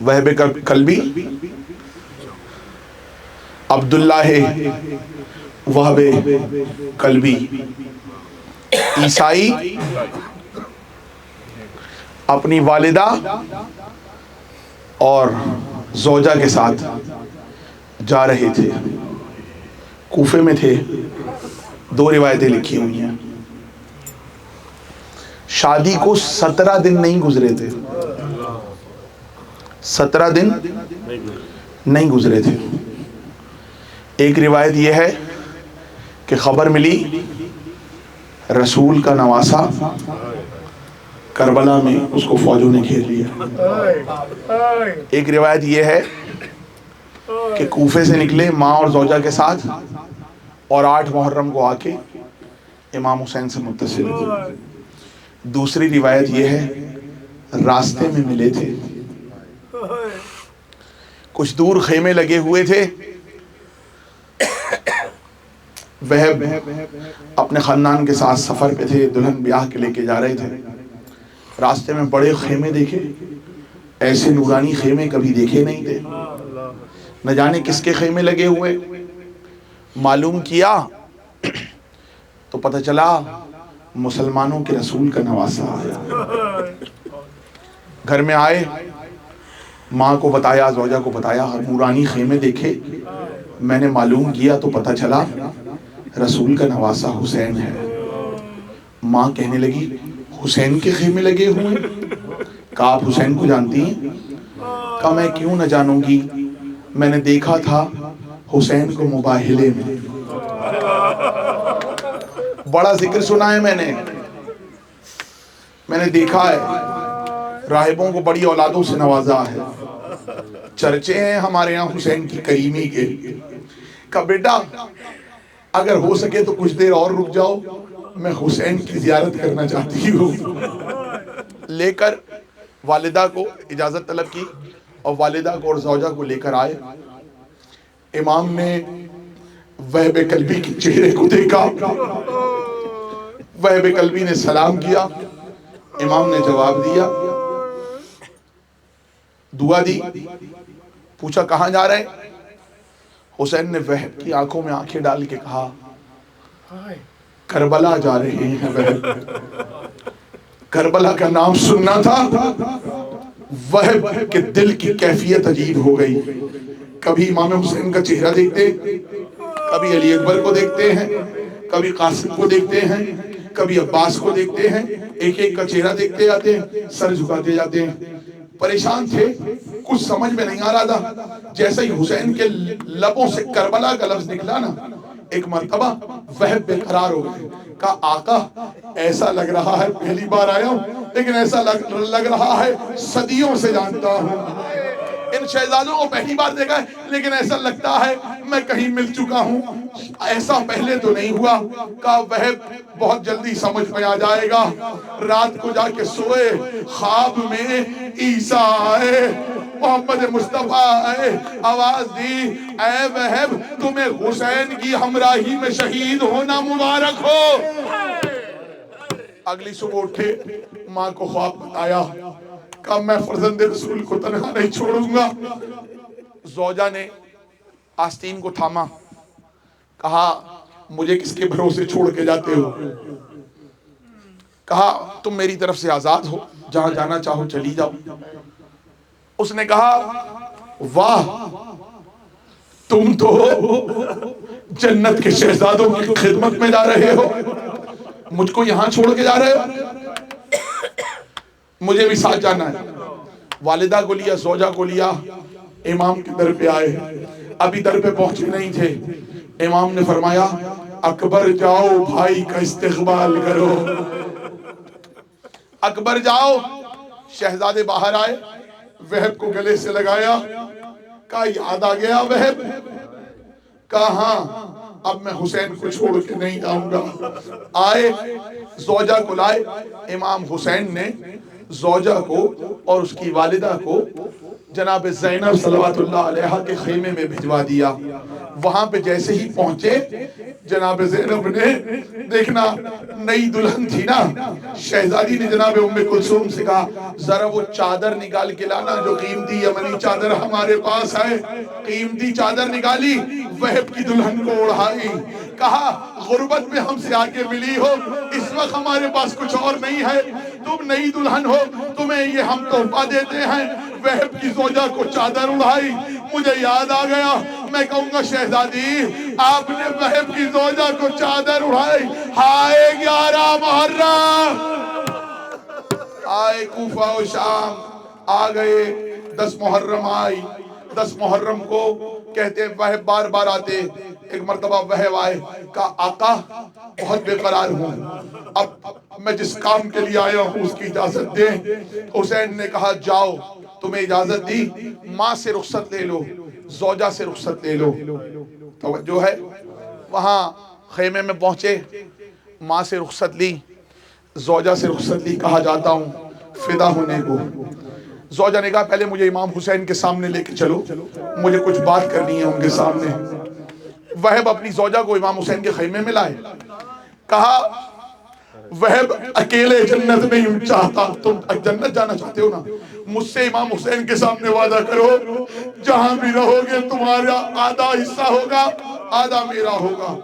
وہب قلبی عبداللہ وہب قلبی عیسائی اپنی والدہ اور زوجہ کے ساتھ جا رہے تھے، کوفے میں تھے۔ 2 روایتیں لکھی ہوئی ہیں، شادی کو 17 دن نہیں گزرے تھے، 17 دن نہیں گزرے تھے۔ ایک روایت یہ ہے کہ خبر ملی رسول کا نواسا کربلا میں اس کو فوجوں نے گھیر لیا۔ ایک روایت یہ ہے کہ کوفے سے نکلے ماں اور زوجہ کے ساتھ اور 8 محرم کو آ کے امام حسین سے متصل ہوئے۔ دوسری روایت یہ ہے راستے میں ملے تھے، کچھ دور خیمے لگے ہوئے تھے، وہب اپنے خاندان کے ساتھ سفر پہ تھے، دلہن بیاہ کے لے کے جا رہے تھے، راستے میں بڑے خیمے دیکھے، ایسے نورانی خیمے کبھی دیکھے نہیں تھے، نہ جانے کس کے خیمے لگے ہوئے، معلوم کیا تو پتہ چلا مسلمانوں کے رسول کا نواسا آیا۔ گھر میں آئے، ماں کو بتایا، زوجہ کو بتایا، نورانی خیمے دیکھے، میں نے معلوم کیا تو پتہ چلا رسول کا نواسا حسین ہے۔ ماں کہنے لگی حسین کے خیمے لگے ہوئے؟ کہا آپ حسین کو جانتی ہیں؟ کہا میں کیوں نہ جانوں گی، میں نے دیکھا تھا حسین کو مباہلے میں، بڑا ذکر سنا ہے میں نے دیکھا ہے، راہبوں کو بڑی اولادوں سے نوازا ہے، چرچے ہیں ہمارے یہاں حسین کی کریمی کے۔ کہا بیٹا اگر ہو سکے تو کچھ دیر اور رک جاؤ، میں حسین کی زیارت کرنا چاہتی ہوں۔ لے کر والدہ کو اجازت طلب کی اور والدہ کو اور زوجہ کو لے کر آئے۔ امام نے وہب قلبی کے چہرے کو دیکھا، وہب قلبی نے سلام کیا، امام نے جواب دیا، دعا دی، پوچھا کہاں جا رہے ہیں؟ حسین نے وہب کی آنکھوں میں آنکھیں ڈال کے کہا کربلا جا رہے ہیں وہب۔ کربلا کا نام سننا تھا، وہب کے دل کی کیفیت عجیب ہو گئی، کبھی امام حسین کا چہرہ دیکھتے، کبھی علی اکبر کو دیکھتے ہیں، کبھی قاسم کو دیکھتے ہیں، کبھی عباس کو دیکھتے ہیں، ایک ایک کا چہرہ دیکھتے جاتے ہیں، سر جھکاتے جاتے ہیں، پریشان تھے، کچھ سمجھ میں نہیں آ رہا تھا۔ جیسے ہی حسین کے لبوں سے کربلا کا لفظ نکلا نا، ایک مرتبہ وہب بے قرار ہو گئے، کہا آقا ایسا لگ رہا ہے پہلی بار آیا ہوں، لیکن ایسا لگ رہا ہے صدیوں سے جانتا ہوں، ان شہزادوں کو پہلی بار دیکھا ہے لیکن ایسا لگتا ہے میں کہیں مل چکا ہوں، ایسا پہلے تو نہیں ہوا۔ کہا وہب بہت جلدی سمجھ میں آ جائے گا، رات کو جا کے سوئے، خواب میں عیسیٰ آئے، محمد مصطفیٰ آئے، آواز دی اے وہب تمہیں حسین کی ہمراہی میں شہید ہونا مبارک ہو۔ اگلی صبح اٹھے، ماں کو خواب بتایا، کہا میں فرزند رسول کو تنہا نہیں چھوڑوں گا۔ زوجہ نے آستین کو تھاما، کہا مجھے کس کے بھروسے چھوڑ کے جاتے ہو؟ کہا تم میری طرف سے آزاد ہو، جہاں جانا چاہو چلی جاؤ۔ اس نے کہا واہ تم تو جنت کے شہزادوں کی خدمت میں جا رہے ہو، مجھ کو یہاں چھوڑ کے جا رہے ہو؟ مجھے بھی ساتھ جانا ہے۔ والدہ کو لیا، زوجہ کو لیا، امام کے در پہ آئے، ابھی در پہ پہنچے نہیں تھے، امام نے فرمایا اکبر جاؤ بھائی کا استقبال کرو، اکبر جاؤ۔ شہزادے باہر آئے، وہب کو گلے سے لگایا، کہا یاد آ گیا وہب؟ کہا ہاں اب میں حسین کو چھوڑ کے نہیں جاؤں گا۔ آئے زوجہ کو لائے، امام حسین نے زوجہ کو اور اس کی والدہ کو جناب زینب صلوات اللہ علیہ کے خیمے میں بھجوا دیا۔ وہاں پہ جیسے ہی پہنچے، جناب زینب نے دیکھنا نئی دلہن تھی نا، شہزادی نے جناب ام کلثوم سے کہا ذرا وہ چادر نکال کے لانا جو قیمتی یمنی چادر ہمارے پاس ہے۔ قیمتی چادر نکالی، وہب کی دلہن کو اڑھائی، کہا غربت میں ہم سے آگے ملی ہو، اس وقت ہمارے پاس کچھ اور نہیں ہے، تم نئی دلہن ہو، تمہیں یہ ہم تحفہ دیتے ہیں۔ وہب کی زوجہ کو چادر اڑھائی، مجھے یاد آ گیا، میں کہوں گا شہزادی آپ نے وہب کی زوجہ کو چادر اڑھائی، ہائے 11 محرم، آئے کوفہ و شام، آ گئے 10 محرم آئی، 10 محرم کو کہتے ہیں وہب بار بار آتے، ایک مرتبہ وہب آئے، کہا آقا بہت بے قرار ہوں، اب میں جس کام کے لیے آیا ہوں اس کی اجازت دیں۔ حسین نے کہا جاؤ، تمہیں اجازت دی، ماں سے رخصت لے لو، زوجہ سے رخصت لے لو۔ توجہ ہے، وہاں خیمے میں پہنچے، ماں سے رخصت لی، زوجہ سے رخصت لی، کہا جاتا ہوں فدا ہونے کو۔ زوجہ نے کہا پہلے مجھے امام حسین کے سامنے لے کے چلو، مجھے کچھ بات کرنی ہے ان کے سامنے۔ وہب اپنی زوجہ کو امام حسین کے خیمے میں لائے، کہا وہب اکیلے جنت نہیں چاہتا، تم جنت جانا چاہتے ہو نا، مجھ سے امام حسین کے سامنے وعدہ کرو جہاں بھی رہو گے تمہارا آدھا حصہ ہوگا آدھا میرا ہوگا۔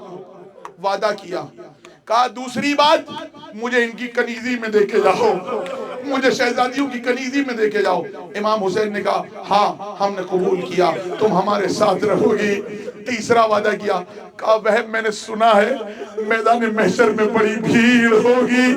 وعدہ کیا، کہا دوسری بات مجھے ان کی کنیزی میں دے کے جاؤ، مجھے شہزادیوں کی کنیزی میں دے کے جاؤ۔ امام حسین نے کہا ہاں ہم نے قبول کیا، تم ہمارے ساتھ رہو گی۔ تیسرا وعدہ کیا، کہا وہب میں نے سنا ہے میدان محشر میں بڑی بھیڑ ہوگی،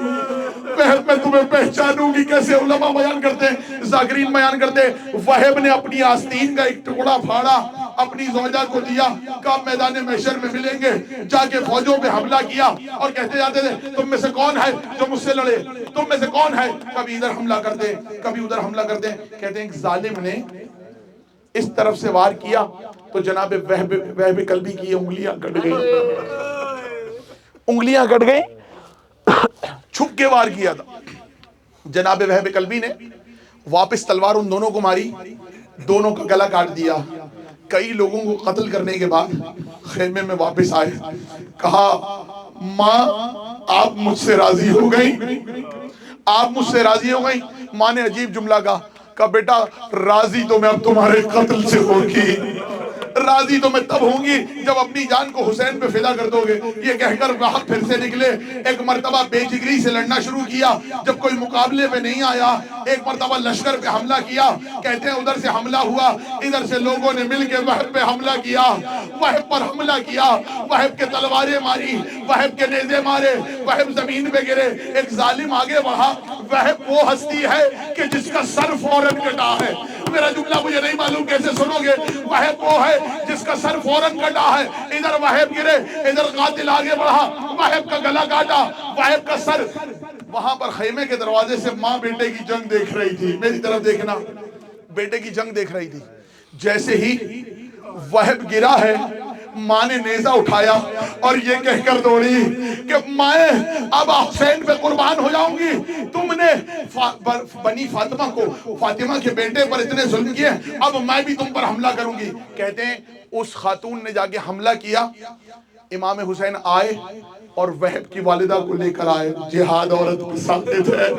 وہب میں تمہیں پہچانوں گی کیسے؟ علماء بیان کرتے ہیں، ذاکرین بیان کرتے ہیں، وہب نے اپنی آستین کا ایک ٹکڑا پھاڑا، اپنی زوجہ کو دیا، کہا میدان محشر میں ملیں گے۔ جا کے فوجوں پہ حملہ کیا اور کہتے جاتے تھے تم میں سے کون ہے جو مجھ سے لڑے، تم میں سے کون ہے، کبھی ادھر حملہ کرتے کبھی ادھر حملہ کرتے۔ کہتے ہیں ایک ظالم نے اس طرف سے وار کیا تو جناب وہب کلبی کی انگلیاں کٹ گئی، انگلیاں کٹ گئی، چھپ کے وار کیا تھا۔ جناب وہب کلبی نے واپس تلوار ان دونوں کو ماری، دونوں کا گلا کاٹ دیا۔ کئی لوگوں کو قتل کرنے کے بعد خیمے میں واپس آئے، کہا ماں آپ مجھ سے راضی ہو گئی، آپ مجھ سے راضی ہو گئی۔ ماں نے عجیب جملہ کہا بیٹا راضی تو میں اب تمہارے قتل سے ہوگی، راضی تو میں تب ہوں گی جب اپنی جان کو حسین پہ فدا کر دو گے۔ یہ کہہ کر وہب پھر سے نکلے، ایک مرتبہ بے جگری سے لڑنا شروع کیا، جب کوئی مقابلے پہ نہیں آیا ایک مرتبہ لشکر پہ حملہ کیا۔ کہتے ہیں ادھر سے حملہ ہوا، ادھر سے لوگوں نے مل کے وہب پہ حملہ کیا، وہب پر حملہ کیا، وہب کے تلواریں ماری، وہب کے نیزے مارے، وہب زمین پہ گرے۔ ایک ظالم آگے بڑھا، وہب وہ ہستی ہے کہ جس کا سر فوراً کٹا ہے، میرا جملہ مجھے نہیں معلوم کیسے سنو گے، وہب وہ ہے جس کا سر فوراً کٹا ہے۔ ادھر وہب گرے، ادھر قاتل آگے بڑھا، وہب کا گلا کاٹا، وہب کا سر۔ وہاں پر خیمے کے دروازے سے ماں بیٹے کی جنگ دیکھ رہی تھی، میری طرف دیکھنا، بیٹے کی جنگ دیکھ رہی تھی۔ جیسے ہی وہب گرا ہے ماں نے نیزہ اٹھایا اور یہ کہہ کر دوڑی کہ میں اب حسین پہ قربان ہو جاؤں گی، تم نے بنی فاطمہ کو، فاطمہ کے بیٹے پر اتنے ظلم کیے، اب میں بھی تم پر حملہ کروں گی۔ کہتے ہیں اس خاتون نے جا کے حملہ کیا، امام حسین آئے اور وہب کی والدہ کو لے کر آئے، جہاد عورت کو ثابت ہے،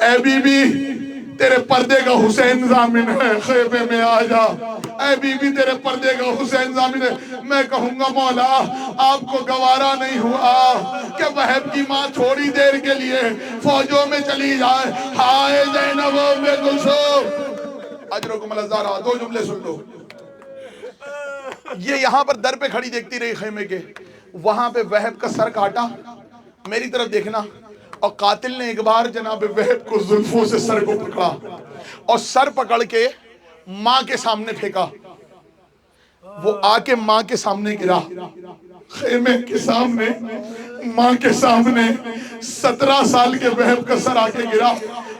اے بی بی تیرے پردے کا حسین ضامن ہے، خیمے میں آ جا، اے بی بی تیرے پردے کا حسین ضامن ہے۔ میں کہوں گا مولا آپ کو گوارا نہیں ہوا کہ وہب کی ماں تھوڑی دیر کے لیے فوجوں میں چلی جائے، ہائے زینب میں کلثوم، اجرکم الازارہ۔ دو جملے سن لو، یہ یہاں پر در پہ کھڑی دیکھتی رہی خیمے کے، وہاں پہ وہب کا سر کاٹا، میری طرف دیکھنا، اور قاتل نے ایک بار جناب وہب کو زلفوں سے سر کو پکڑا اور سر پکڑ کے ماں کے سامنے پھینکا، وہ آ کے ماں کے سامنے گرا، خیمے کے سامنے، ماں کے سامنے 17 سال کے وہب کا سر آ کے گرا۔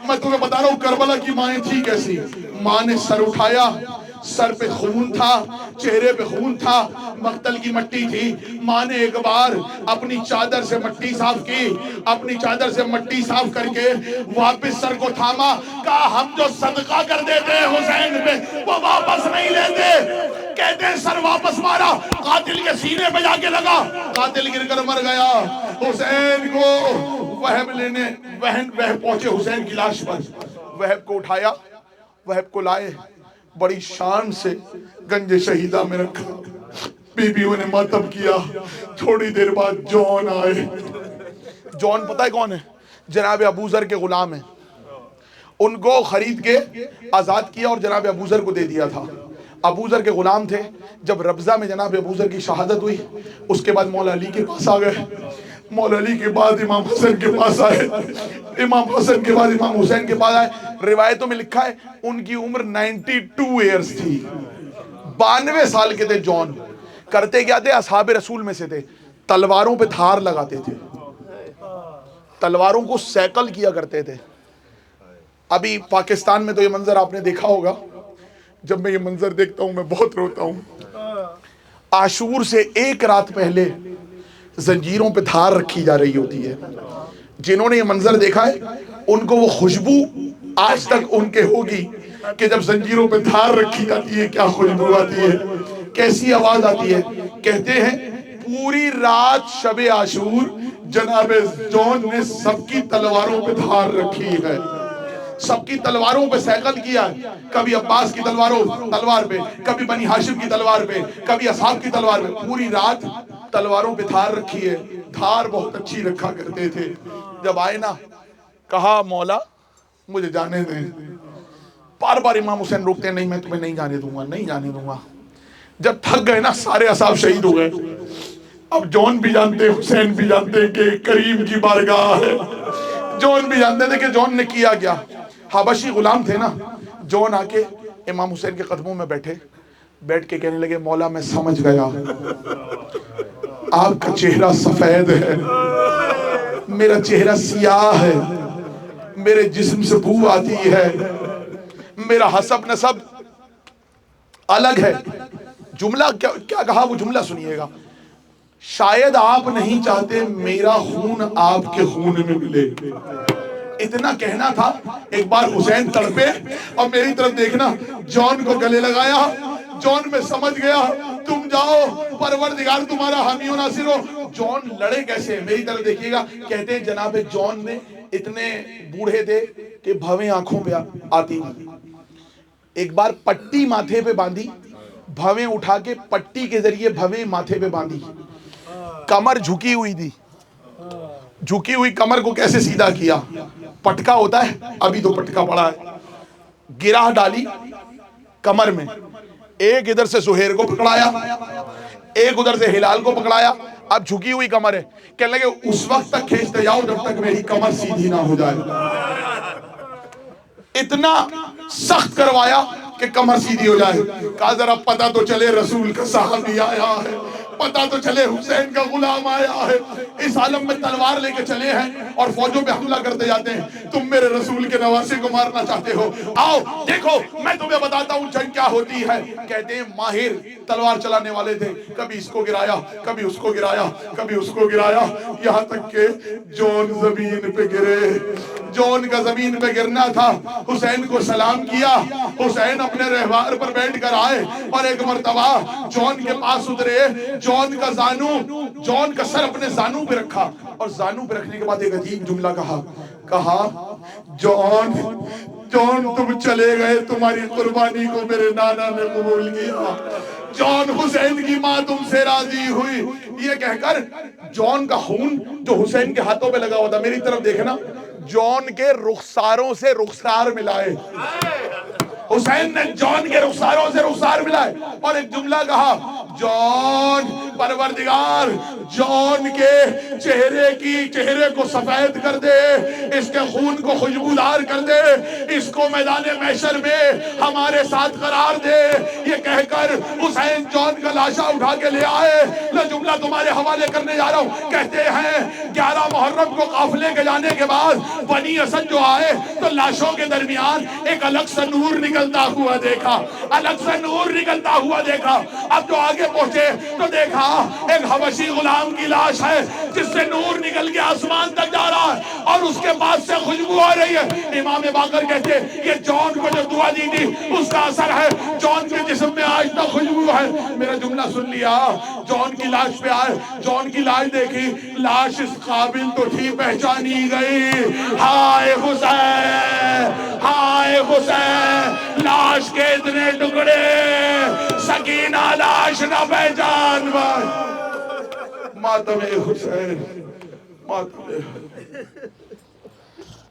میں تمہیں بتا رہا ہوں کربلا کی مائیں تھی کیسی، ماں نے سر اٹھایا، سر پہ خون تھا، چہرے پہ خون تھا، مقتل کی مٹی تھی۔ ماں نے ایک بار اپنی چادر سے مٹی صاف کی، اپنی چادر سے مٹی صاف کر کے واپس سر کو تھاما، کہا ہم جو صدقہ کر دیتے ہیں حسین پہ وہ واپس نہیں لیتے۔ کہتے ہیں سر واپس مارا، قاتل کے سینے پہ جا کے لگا، قاتل گر کر مر گیا۔ حسین کو وہب لینے، وہب پہنچے حسین کی لاش پر، وہب کو اٹھایا، وہب کو لائے، بڑی شان سے گنج شہیدہ میں رکھا، بیویوں نے ماتم کیا۔ تھوڑی دیر بعد جون آئے، جون پتہ ہے کون ہے؟ جناب ابو ذر کے غلام ہیں، ان کو خرید کے آزاد کیا اور جناب ابو ذر کو دے دیا تھا۔ ابو ذر کے غلام تھے، جب ربضہ میں جناب ابو ذر کی شہادت ہوئی اس کے بعد مولا علی کے پاس آ گئے، مولا علی کے بعد امام حسن کے پاس آئے، امام حسن کے بعد امام حسین کے پاس آئے، روایتوں میں لکھا ہے ان کی عمر 92 ایئرز تھی، 92 سال کے تھے جون۔ کرتے کیا تھے؟ اصحاب رسول میں سے تھے، تلواروں پہ دھار لگاتے تھے، تلواروں کو سیکل کیا کرتے تھے۔ ابھی پاکستان میں تو یہ منظر آپ نے دیکھا ہوگا، جب میں یہ منظر دیکھتا ہوں میں بہت روتا ہوں۔ عاشور سے ایک رات پہلے زنجیروں پہ دھار رکھی جا رہی ہوتی ہے۔ جنہوں نے یہ منظر دیکھا ہے ان کو وہ خوشبو آج تک ان کے ہوگی کہ جب زنجیروں پہ دھار رکھی جاتی ہے کیا خوشبو آتی ہے، کیسی آواز آتی ہے۔ کہتے ہیں پوری رات شب عاشور جناب جون نے سب کی تلواروں پہ دھار رکھی ہے، سب کی تلواروں پہ سیکل کیا، کبھی عباس کی تلوار پہ، کبھی بنی ہاشم کی تلوار پہ، کبھی اصحاب کی تلوار پہ، پوری رات تلواروں پہ دھار رکھی ہے۔ دھار بہت اچھی رکھا کرتے تھے۔ جب آئے نا کہا مولا مجھے جانے دیں، بار بار امام حسین روکتے ہیں، نہیں میں تمہیں نہیں جانے دوں گا، نہیں جانے دوں گا۔ جب تھک گئے نا سارے اصحاب شہید ہو گئے، اب جون بھی جانتے حسین بھی جانتے کہ کریم کی بارگاہ ہے، جون بھی جانتے تھے کہ جون نے کیا کیا۔ حبشی غلام تھے نا، جون آ کے امام حسین کے قدموں میں بیٹھ کے کہنے لگے مولا میں سمجھ گیا، آپ کا چہرہ سفید ہے، میرا چہرہ سیاہ ہے، میرے جسم سے بو آتی ہے، میرا حسب نسب الگ ہے۔ جملہ کیا کہا، وہ جملہ سنیے گا، شاید آپ نہیں چاہتے میرا خون آپ کے خون میں ملے۔ اتنا کہنا تھا، ایک بار حسین تڑپے اور میری طرف دیکھنا، جون کو گلے لگایا، جون میں سمجھ گیا تم جاؤ پروردگار تمہارا حامی و ناصر ہو۔ جون لڑے کیسے، میری طرف دیکھیے گا، کہتے ہیں جناب جون نے اتنے بوڑھے تھے کہ بھویں آنکھوں پہ آتی، ایک بار پٹی ماتھے پہ باندھی، بھویں اٹھا کے پٹی کے ذریعے بھویں ماتھے پہ باندھی، کمر جھکی ہوئی تھی، جھکی ہوئی کمر کو کیسے سیدھا کیا، پٹکا ہوتا ہے، ابھی تو پٹکا پڑا ہے، گرہ ڈالی کمر میں، ایک ادھر سے زہیر کو پکڑایا، ایک ادھر سے ہلال کو پکڑایا، اب جھکی ہوئی کمر ہے، کہنے لگے اس وقت تک کھینچتے جاؤ جب تک میری کمر سیدھی نہ ہو جائے۔ اتنا سخت کروایا کہ کمر سیدھی ہو جائے۔ کہا ذرا پتہ تو چلے رسول کا صحابی آیا ہے، پتہ تو چلے حسین کا غلام آیا ہے، اس عالم میں تلوار لے کے چلے ہیں اور فوجوں پہ حملہ کرتے جاتے ہیں، تم میرے رسول کے نواسے کو مارنا چاہتے ہو، آؤ دیکھو میں تمہیں بتاتا ہوں جنگ کیا ہوتی ہے۔ کہتے ہیں ماہر تلوار چلانے والے تھے، کبھی اس کو گرایا، کبھی اس کو گرایا، کبھی اس کو گرایا، یہاں تک کہ جون زمین پہ گرے۔ جون کا زمین پہ گرنا تھا، حسین کو سلام کیا، حسین اپنے رہوار پر بیٹھ کر آئے اور ایک مرتبہ جون کے پاس اترے، جون کا زانو، جون کا سر اپنے زانو پہ رکھا اور زانو پہ رکھنے کے بعد ایک عجیب جملہ کہا جون تم چلے گئے، تمہاری قربانی کو میرے نانا نے قبول کیا، جون حسین کی ماں تم سے راضی ہوئی۔ یہ کہہ کر جون کا خون جو حسین کے ہاتھوں پہ لگا ہوا تھا، میری طرف دیکھنا، جون کے رخساروں سے رخسار ملائے، حسین نے جون کے رخساروں سے رخسار ملائے اور ایک جملہ کہا، جون پروردگار جون کے چہرے کو سفید کر دے، اس کے خون کو خوشبودار کر دے، اس کو میدان محشر میں ہمارے ساتھ قرار دے۔ یہ کہہ کر حسین جون کا لاشا اٹھا کے لے آئے۔ میں جملہ تمہارے حوالے کرنے جا رہا ہوں، کہتے ہیں 11 محرم کو قافلے کے جانے کے بعد بنی اسد جو آئے تو لاشوں کے درمیان ایک الگ سا نور نکلتا ہوا دیکھا، الگ سا نور نکلتا ہوا دیکھا۔ اب جو آگے پہنچے تو دیکھا ایک حبشی غلام کی لاش ہے جس سے نور نکل کے آسمان تک جا رہا ہے اور اس کے بعد سے خوشبو آ رہی ہے۔ امام باقر کہتے یہ جون کو جو دعا دی تھی اس کا اثر ہے، جون کے جسم میں آج تک خوشبو ہے۔ میرا جملہ سن لیا، جون کی لاش پہ آئے، جون کی لاش دیکھی، لاش اس قابل تو تھی پہچانی گئی، ہائے حسین، ہائے حسین، لاش کے اتنے ٹکڑے، سکینہ لاش نہ پہچان پائے۔ ماتم حسین، ماتم